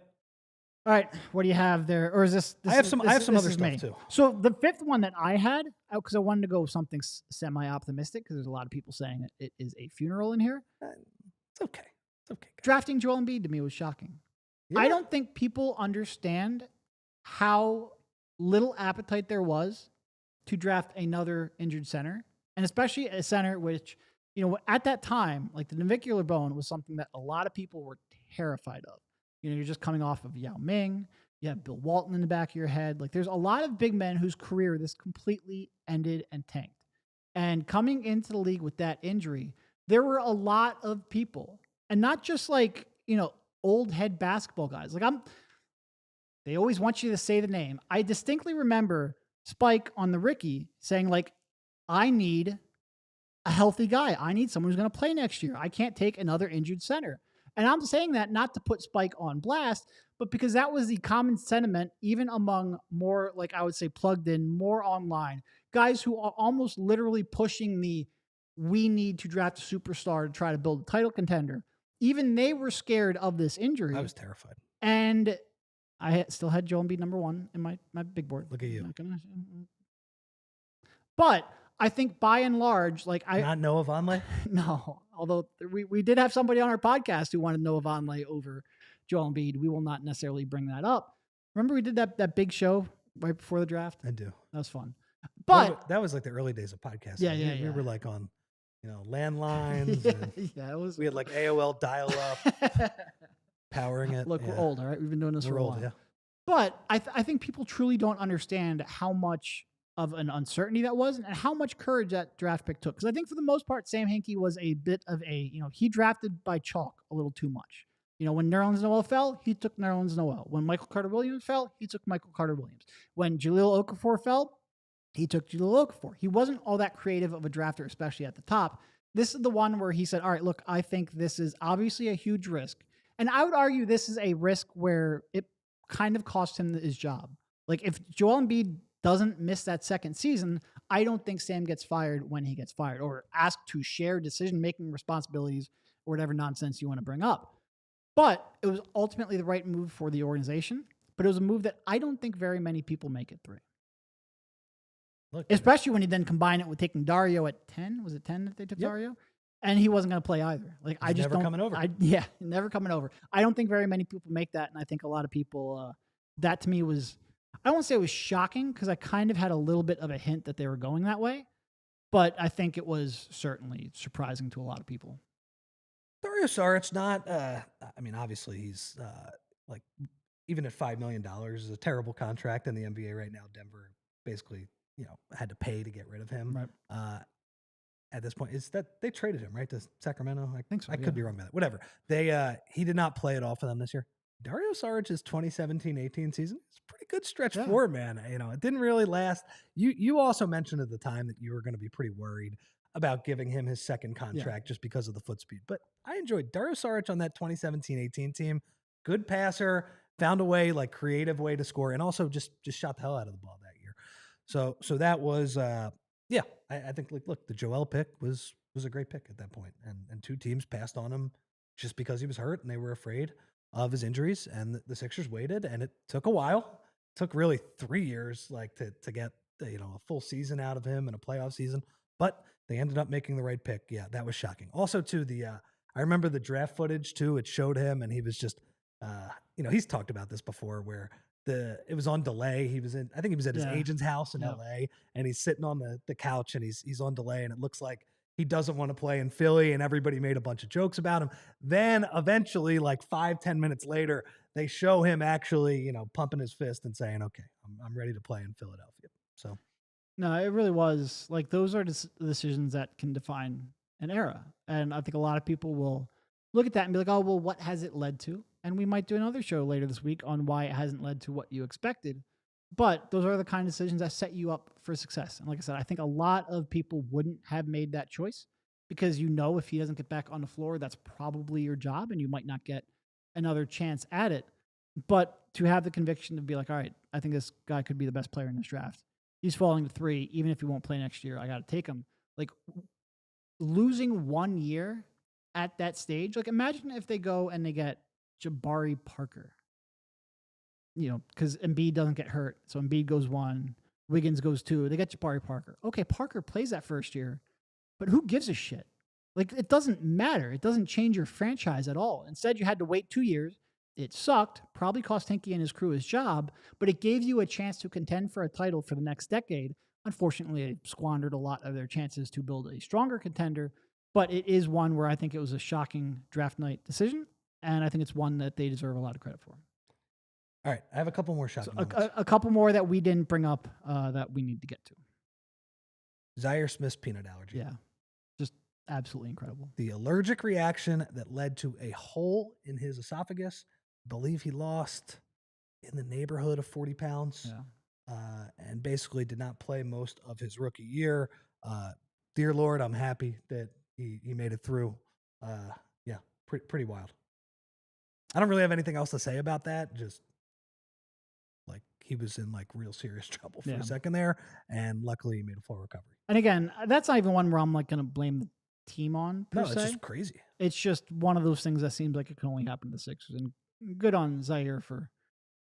All right. What do you have there? Or is this? I have some other stuff too. So the fifth one that I had, because I wanted to go with something semi-optimistic, because there's a lot of people saying it is a funeral in here. It's okay. Guys. Drafting Joel Embiid to me was shocking. Yeah. I don't think people understand how little appetite there was to draft another injured center, and especially a center which, at that time, the navicular bone was something that a lot of people were terrified of. You're just coming off of Yao Ming. You have Bill Walton in the back of your head. Like there's a lot of big men whose career this completely ended and tanked. And coming into the league with that injury, there were a lot of people, and not just like, old head basketball guys. Like they always want you to say the name. I distinctly remember Spike on the Ricky saying like, I need a healthy guy. I need someone who's going to play next year. I can't take another injured center. And I'm saying that not to put Spike on blast, but because that was the common sentiment, even among more, like I would say, plugged in, more online guys who are almost literally pushing we need to draft a superstar to try to build a title contender. Even they were scared of this injury. I was terrified. And I still had Joel Embiid number 1 in my big board. Look at you. But I think by and large, like not Noah Vonleh? No, although we did have somebody on our podcast who wanted Noah Vonleh over Joel Embiid. We will not necessarily bring that up. Remember we did that big show right before the draft? I do. That was fun. But that was like the early days of podcasting. Yeah. We were like on, landlines. It was. We had like AOL dial-up, powering it. Look, we're old, all right? We've been doing this for a while. Yeah. But I think people truly don't understand how much of an uncertainty that was and how much courage that draft pick took. Because I think for the most part, Sam Hinke was a bit of he drafted by chalk a little too much. When Nerlens Noel fell, he took Nerlens Noel. When Michael Carter-Williams fell, he took Michael Carter-Williams. When Jahlil Okafor fell, he took Jahlil Okafor. He wasn't all that creative of a drafter, especially at the top. This is the one where he said, all right, look, I think this is obviously a huge risk. And I would argue this is a risk where it kind of cost him his job. Like if Joel Embiid doesn't miss that second season, I don't think Sam gets fired when he gets fired or asked to share decision-making responsibilities or whatever nonsense you want to bring up. But it was ultimately the right move for the organization. But it was a move that I don't think very many people make it through. Look, especially when you then combine it with taking Dario at 10. Was it 10 that they took Dario? And he wasn't going to play either. Like I just never coming over. Never coming over. I don't think very many people make that, and I think a lot of people. That to me was, I don't want to say it was shocking because I kind of had a little bit of a hint that they were going that way, but I think it was certainly surprising to a lot of people. Dario Saric, not. Obviously he's like even at $5 million is a terrible contract in the NBA right now. Denver basically had to pay to get rid of him. Right. At this point, is that they traded him right to Sacramento? I think so. I could be wrong about that. Whatever. He did not play it all for them this year. Dario Saric's 2017-18 season is a pretty good stretch forward, man. It didn't really last. You also mentioned at the time that you were going to be pretty worried about giving him his second contract just because of the foot speed. But I enjoyed Dario Saric on that 2017-18 team. Good passer, found a way, like creative way to score, and also just shot the hell out of the ball that year. So that was I think look, the Joel pick was a great pick at that point. And two teams passed on him just because he was hurt and they were afraid of his injuries, and the Sixers waited, and it took a while. It took really 3 years to get a full season out of him and a playoff season, but they ended up making the right pick. Yeah, that was shocking. Also too, I remember the draft footage too. It showed him, and he was just he's talked about this before where it was on delay. I think he was at his agent's house in LA, and he's sitting on the couch, and he's on delay, and it looks like he doesn't want to play in Philly, and everybody made a bunch of jokes about him. Then eventually, like 5-10 minutes later, they show him actually, pumping his fist and saying, okay, I'm ready to play in Philadelphia. So no, it really was like, those are decisions that can define an era. And I think a lot of people will look at that and be like, oh, well, what has it led to? And we might do another show later this week on why it hasn't led to what you expected. But those are the kind of decisions that set you up for success. And like I said, I think a lot of people wouldn't have made that choice because if he doesn't get back on the floor, that's probably your job and you might not get another chance at it. But to have the conviction to be like, all right, I think this guy could be the best player in this draft. He's falling to 3. Even if he won't play next year, I got to take him. Like losing 1 year at that stage, like imagine if they go and they get Jabari Parker. Because Embiid doesn't get hurt. So Embiid goes 1, Wiggins goes 2. They get Jabari Parker. Okay, Parker plays that first year, but who gives a shit? Like, it doesn't matter. It doesn't change your franchise at all. Instead, you had to wait 2 years. It sucked, probably cost Hinkie and his crew his job, but it gave you a chance to contend for a title for the next decade. Unfortunately, they squandered a lot of their chances to build a stronger contender, but it is one where I think it was a shocking draft night decision, and I think it's one that they deserve a lot of credit for. All right, I have a couple more shocking moments. A couple more that we didn't bring up that we need to get to. Zaire Smith's peanut allergy. Yeah, just absolutely incredible. The allergic reaction that led to a hole in his esophagus. I believe he lost in the neighborhood of 40 pounds. Yeah. And basically did not play most of his rookie year. Dear Lord, I'm happy that he made it through. Yeah, pretty wild. I don't really have anything else to say about that. Just like he was in like real serious trouble for a second there, and luckily he made a full recovery. And again, that's not even one where I'm like going to blame the team on per se. It's just crazy. It's just one of those things that seems like it can only happen to the Sixers. And good on Zaire for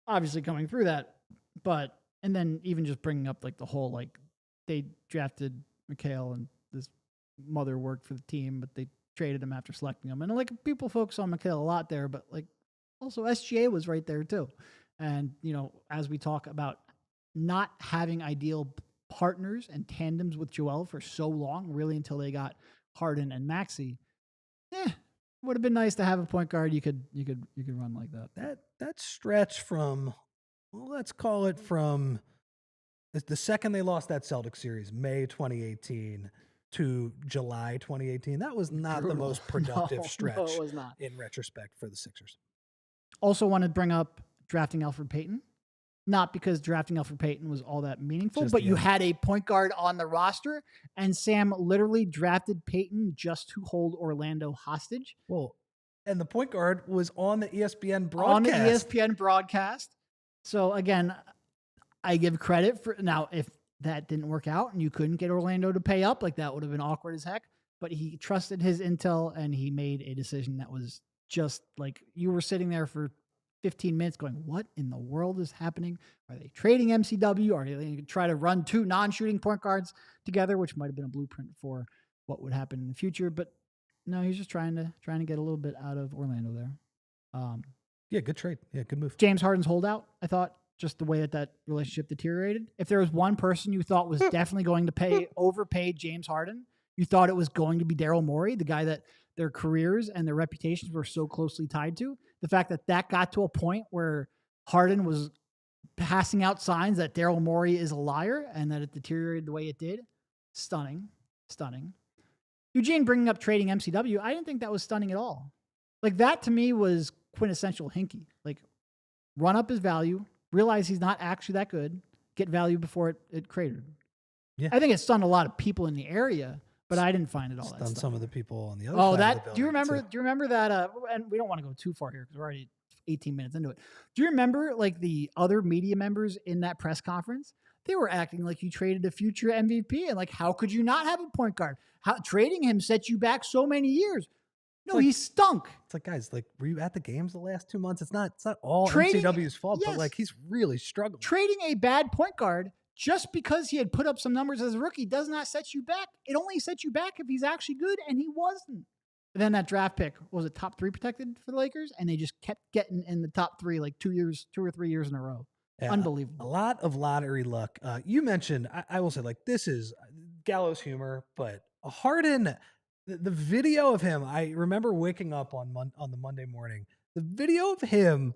obviously coming through that. But, and then even just bringing up like the whole, like they drafted Markelle and this mother worked for the team, but they traded him after selecting him. And like people focus on Markelle a lot there, but like also SGA was right there too. And, you know, as we talk about not having ideal partners and tandems with Joel for so long, really until they got Harden and Maxey, would have been nice to have a point guard you could run like that. That stretch from, well, let's call it from the second they lost that Celtics series, May 2018 to July 2018, that was not the most productive stretch no, it was not. In retrospect for the Sixers. Also want to bring up drafting Elfrid Payton. Not because drafting Elfrid Payton was all that meaningful, but you had a point guard on the roster, and Sam literally drafted Payton just to hold Orlando hostage. Well, and the point guard was on the ESPN broadcast. On the ESPN broadcast. So again, I give credit for, now if that didn't work out and you couldn't get Orlando to pay up, like that would have been awkward as heck, but he trusted his intel and he made a decision that was just like, you were sitting there for 15 minutes going, what in the world is happening? Are they trading MCW? Are they going to try to run two non-shooting point guards together, which might have been a blueprint for what would happen in the future? But no, he's just trying to get a little bit out of Orlando there. Yeah, good trade. Yeah, good move. James Harden's holdout, I thought, just the way that relationship deteriorated. If there was one person you thought was definitely going to overpay James Harden, you thought it was going to be Daryl Morey, the guy that their careers and their reputations were so closely tied to. The fact that that got to a point where Harden was passing out signs that Daryl Morey is a liar and that it deteriorated the way it did. Stunning. Eugene bringing up trading MCW, I didn't think that was stunning at all. Like that to me was quintessential Hinke. Like run up his value, realize he's not actually that good, get value before it cratered. Yeah. I think it stunned a lot of people in the area, but I didn't find it all that stunned some of the people on the other side. Of the building, do you remember that? And we don't want to go too far here because we're already 18 minutes into it. Do you remember like the other media members in that press conference? They were acting like you traded a future MVP and like, how could you not have a point guard? How trading him set you back so many years? No, he stunk. It's like, guys, like, were you at the games the last 2 months? It's not all MCW's fault, but like he's really struggling. Trading a bad point guard just because he had put up some numbers as a rookie does not set you back. It only sets you back if he's actually good, and he wasn't. And then that draft pick, was it top 3 protected for the Lakers? And they just kept getting in the top 3 like 2 or 3 years in a row. Yeah, unbelievable. A lot of lottery luck. You mentioned, I will say, like, this is gallows humor, but Harden, the video of him, I remember waking up on the Monday morning, the video of him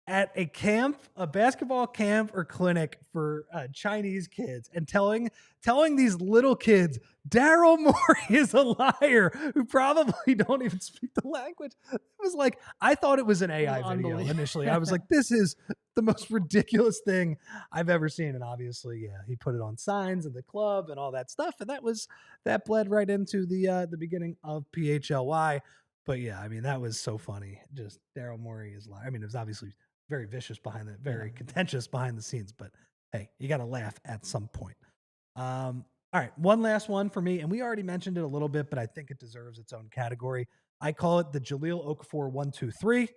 at a camp, a basketball camp or clinic for Chinese kids, and telling these little kids, Daryl Morey is a liar who probably don't even speak the language. It was like, I thought it was an AI video initially. I was like, this is the most ridiculous thing I've ever seen. And obviously, yeah, he put it on signs in the club and all that stuff. And that bled right into the beginning of PHLY. But yeah, I mean, that was so funny. Just Daryl Morey is a liar. I mean, it was obviously very vicious behind that, very contentious behind the scenes, but hey, you got to laugh at some point. All right, one last one for me, and we already mentioned it a little bit, but I think it deserves its own category. I call it the Jahlil Okafor 1-2-3,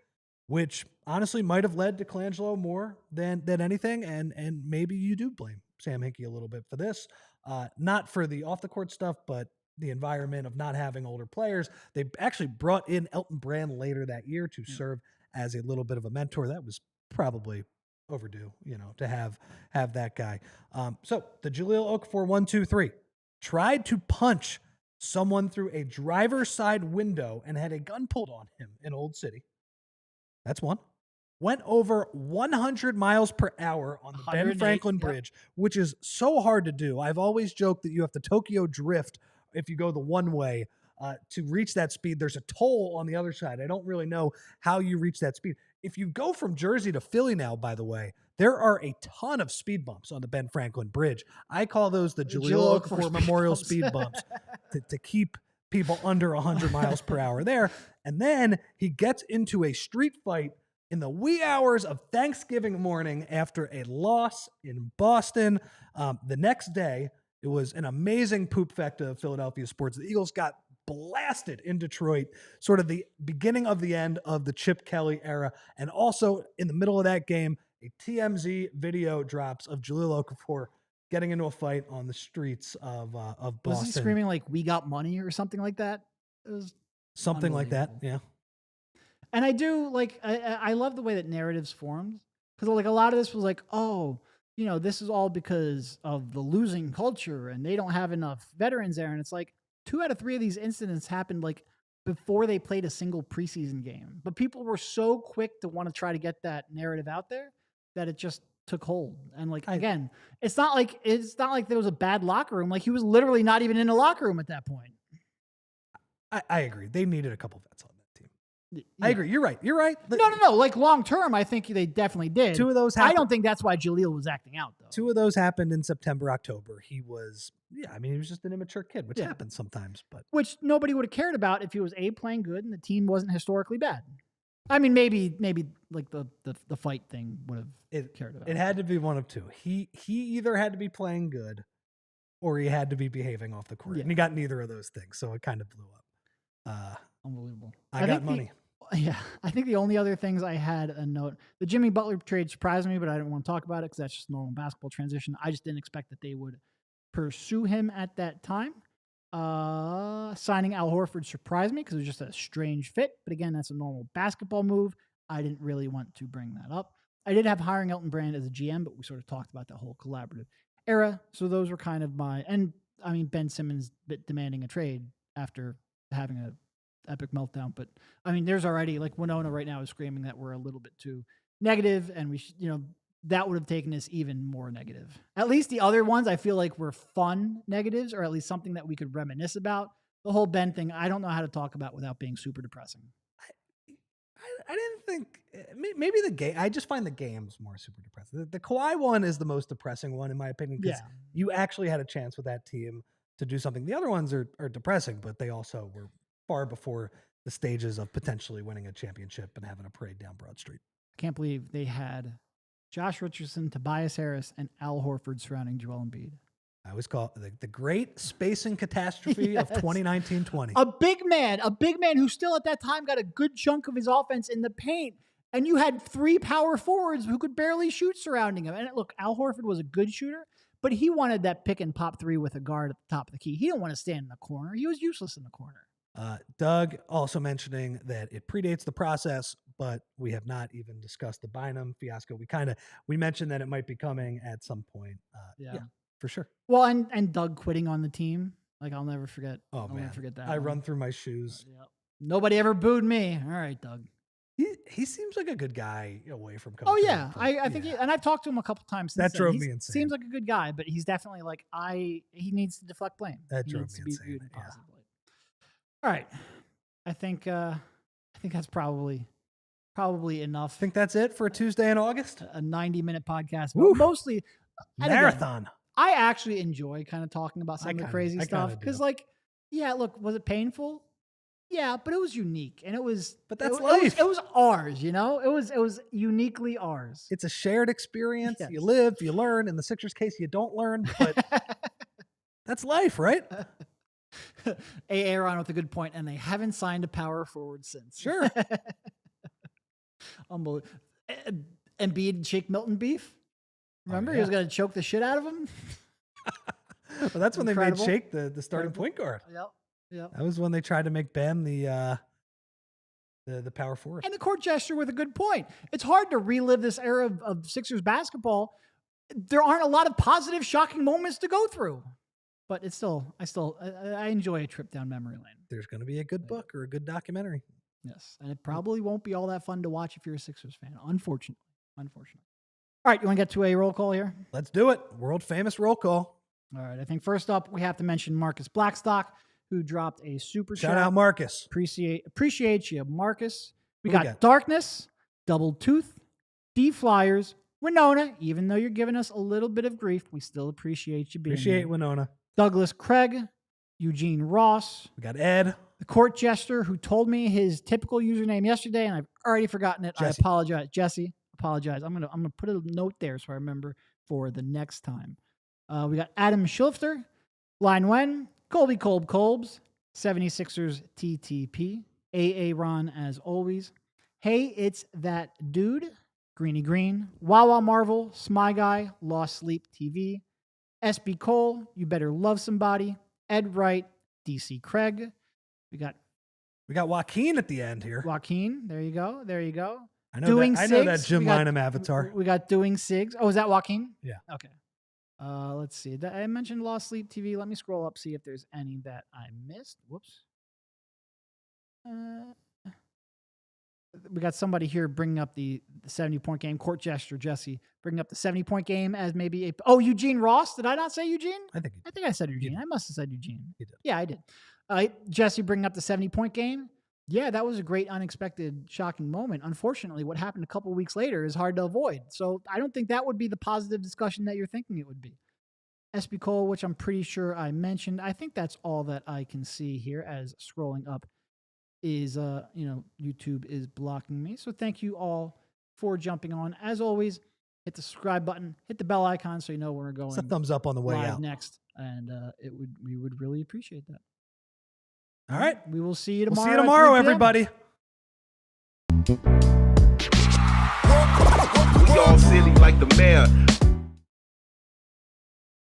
which honestly might have led to Colangelo more than anything, and maybe you do blame Sam Hinke a little bit for this, not for the off the court stuff, but the environment of not having older players. They actually brought in Elton Brand later that year to serve as a little bit of a mentor. That was probably overdue, to have that guy. So the Jahlil Okafor 1-2-3 tried to punch someone through a driver's side window and had a gun pulled on him in Old City. That's one. went over 100 miles per hour on the Ben 108, Franklin yep. Bridge, which is so hard to do. I've always joked that you have to Tokyo drift if you go the one way to reach that speed. There's a toll on the other side. I don't really know how you reach that speed. If you go from Jersey to Philly now, by the way, there are a ton of speed bumps on the Ben Franklin Bridge. I call those the Jahlil Okafor Memorial speed bumps to keep people under 100 miles per hour there. And then he gets into a street fight in the wee hours of Thanksgiving morning after a loss in Boston. The next day, it was an amazing poop fecta of Philadelphia sports. The Eagles got blasted in Detroit, sort of the beginning of the end of the Chip Kelly era. And also in the middle of that game, a TMZ video drops of Jahlil Okafor getting into a fight on the streets of Boston. Was he screaming like, "We got money" or something like that? It was something like that, yeah. And I do like, I love the way that narratives formed, because like a lot of this was like, oh, you know, this is all because of the losing culture and they don't have enough veterans there. And it's like 2 out of 3 of these incidents happened like before they played a single preseason game. But people were so quick to want to try to get that narrative out there that it just took hold. And like, again, it's not like there was a bad locker room. Like he was literally not even in a locker room at that point. I agree. They needed a couple vets on that team. Yeah. I agree. You're right. No. Like long term, I think they definitely did. 2 of those happened. I don't think that's why Jahlil was acting out, though. 2 of those happened in September, October. He was, he was just an immature kid, which happens sometimes. But which nobody would have cared about if he was playing good and the team wasn't historically bad. I mean, maybe like the fight thing would have cared about. It had to be one of 2. He either had to be playing good or he had to be behaving off the court. And he got neither of those things, so it kind of blew up. Unbelievable. I got money. I think the only other things I had a note, the Jimmy Butler trade surprised me, but I didn't want to talk about it because that's just normal basketball transition. I just didn't expect that they would pursue him at that time. Signing Al Horford surprised me because it was just a strange fit. But again, that's a normal basketball move. I didn't really want to bring that up. I did have hiring Elton Brand as a GM, but we sort of talked about that whole collaborative era. So those were kind of Ben Simmons demanding a trade after having a epic meltdown. But I mean, there's already like Winona right now is screaming that we're a little bit too negative, and that would have taken us even more negative. At least the other ones I feel like were fun negatives, or at least something that we could reminisce about. The whole Ben thing, I don't know how to talk about without being super depressing. I didn't think maybe the game. I just find the games more super depressing. The Kawhi one is the most depressing one in my opinion because you actually had a chance with that team to do something. The other ones are depressing, but they also were far before the stages of potentially winning a championship and having a parade down Broad Street. I can't believe they had Josh Richardson, Tobias Harris, and Al Horford surrounding Joel Embiid. I always call it the great spacing catastrophe of 2019-20. A big man who still at that time got a good chunk of his offense in the paint. And you had 3 power forwards who could barely shoot surrounding him. And look, Al Horford was a good shooter, but he wanted that pick and pop 3 with a guard at the top of the key. He didn't want to stand in the corner. He was useless in the corner. Doug also mentioning that it predates the process, but we have not even discussed the Bynum fiasco. We mentioned that it might be coming at some point. Yeah, for sure. Well, and Doug quitting on the team. Like, I'll never forget. Oh, I'll never forget that. I run through my shoes. Yep. Nobody ever booed me. All right, Doug. He seems like a good guy away from coaching. Oh, yeah. I think and I've talked to him a couple times since that drove me insane. Seems like a good guy, but he's definitely like, he needs to deflect blame. That drove me insane. Viewed positively. All right. I think that's probably enough. Think that's it for a Tuesday in August? A 90-minute podcast. Mostly marathon. Again, I actually enjoy kind of talking about some of the crazy stuff. Because look, was it painful? Yeah, but it was unique. And it was life. It was ours, It was uniquely ours. It's a shared experience. Yes. You live, you learn. In the Sixers case, you don't learn, but that's life, right? Aaron with a good point, and they haven't signed a power forward since. Sure. Unbelievable. Embiid and Shake Milton beef. Remember, he was going to choke the shit out of him. Well, that's when they made Shake the starting point guard. Yep. That was when they tried to make Ben the power forward. And the court gesture with a good point. It's hard to relive this era of Sixers basketball. There aren't a lot of positive, shocking moments to go through. But I enjoy a trip down memory lane. There's going to be a good book or a good documentary. Yes, and it probably won't be all that fun to watch if you're a Sixers fan, unfortunately. All right, you want to get to a roll call here? Let's do it. World famous roll call. All right, I think first up, we have to mention Marcus Blackstock, who dropped a super chat. Shout out Marcus. Appreciate you, Marcus. We got Darkness, Double Tooth, D Flyers, Winona. Even though you're giving us a little bit of grief, we still appreciate you being here. Winona. Douglas Craig, Eugene Ross. We got Ed. The court jester who told me his typical username yesterday, and I've already forgotten it. Jesse. I apologize. Jesse, apologize. I'm gonna put a note there so I remember for the next time. We got Adam Schilfter, Line Wen, Colby Colbs, 76ers TTP, AA Ron as always. Hey, it's that dude, Greeny Green, Wawa Marvel, Smy Guy, Lost Sleep TV, SB Cole, You Better Love Somebody, Ed Wright, DC Craig. We got Joaquin at the end here. Joaquin, there you go. I know that Jim Lynam avatar. We got Doing Sigs. Oh, is that Joaquin? Yeah. Okay. Let's see. I mentioned Lost Sleep TV. Let me scroll up, see if there's any that I missed. Whoops. We got somebody here bringing up the 70-point game. Court gesture, Jesse, bringing up the 70-point game as maybe a... Oh, Eugene Ross. Did I not say Eugene? I think I said Eugene. I must have said Eugene. You did. Yeah, I did. Jesse bringing up the 70-point game. Yeah, that was a great, unexpected, shocking moment. Unfortunately, what happened a couple weeks later is hard to avoid. So I don't think that would be the positive discussion that you're thinking it would be. SB Cole, which I'm pretty sure I mentioned. I think that's all that I can see here as scrolling up is, YouTube is blocking me. So thank you all for jumping on. As always, hit the subscribe button, hit the bell icon so you know when we're going. It's a thumbs up on the way live out next. And we would really appreciate that. All right. We will see you tomorrow. We'll see you tomorrow, everybody. We all silly like the mayor.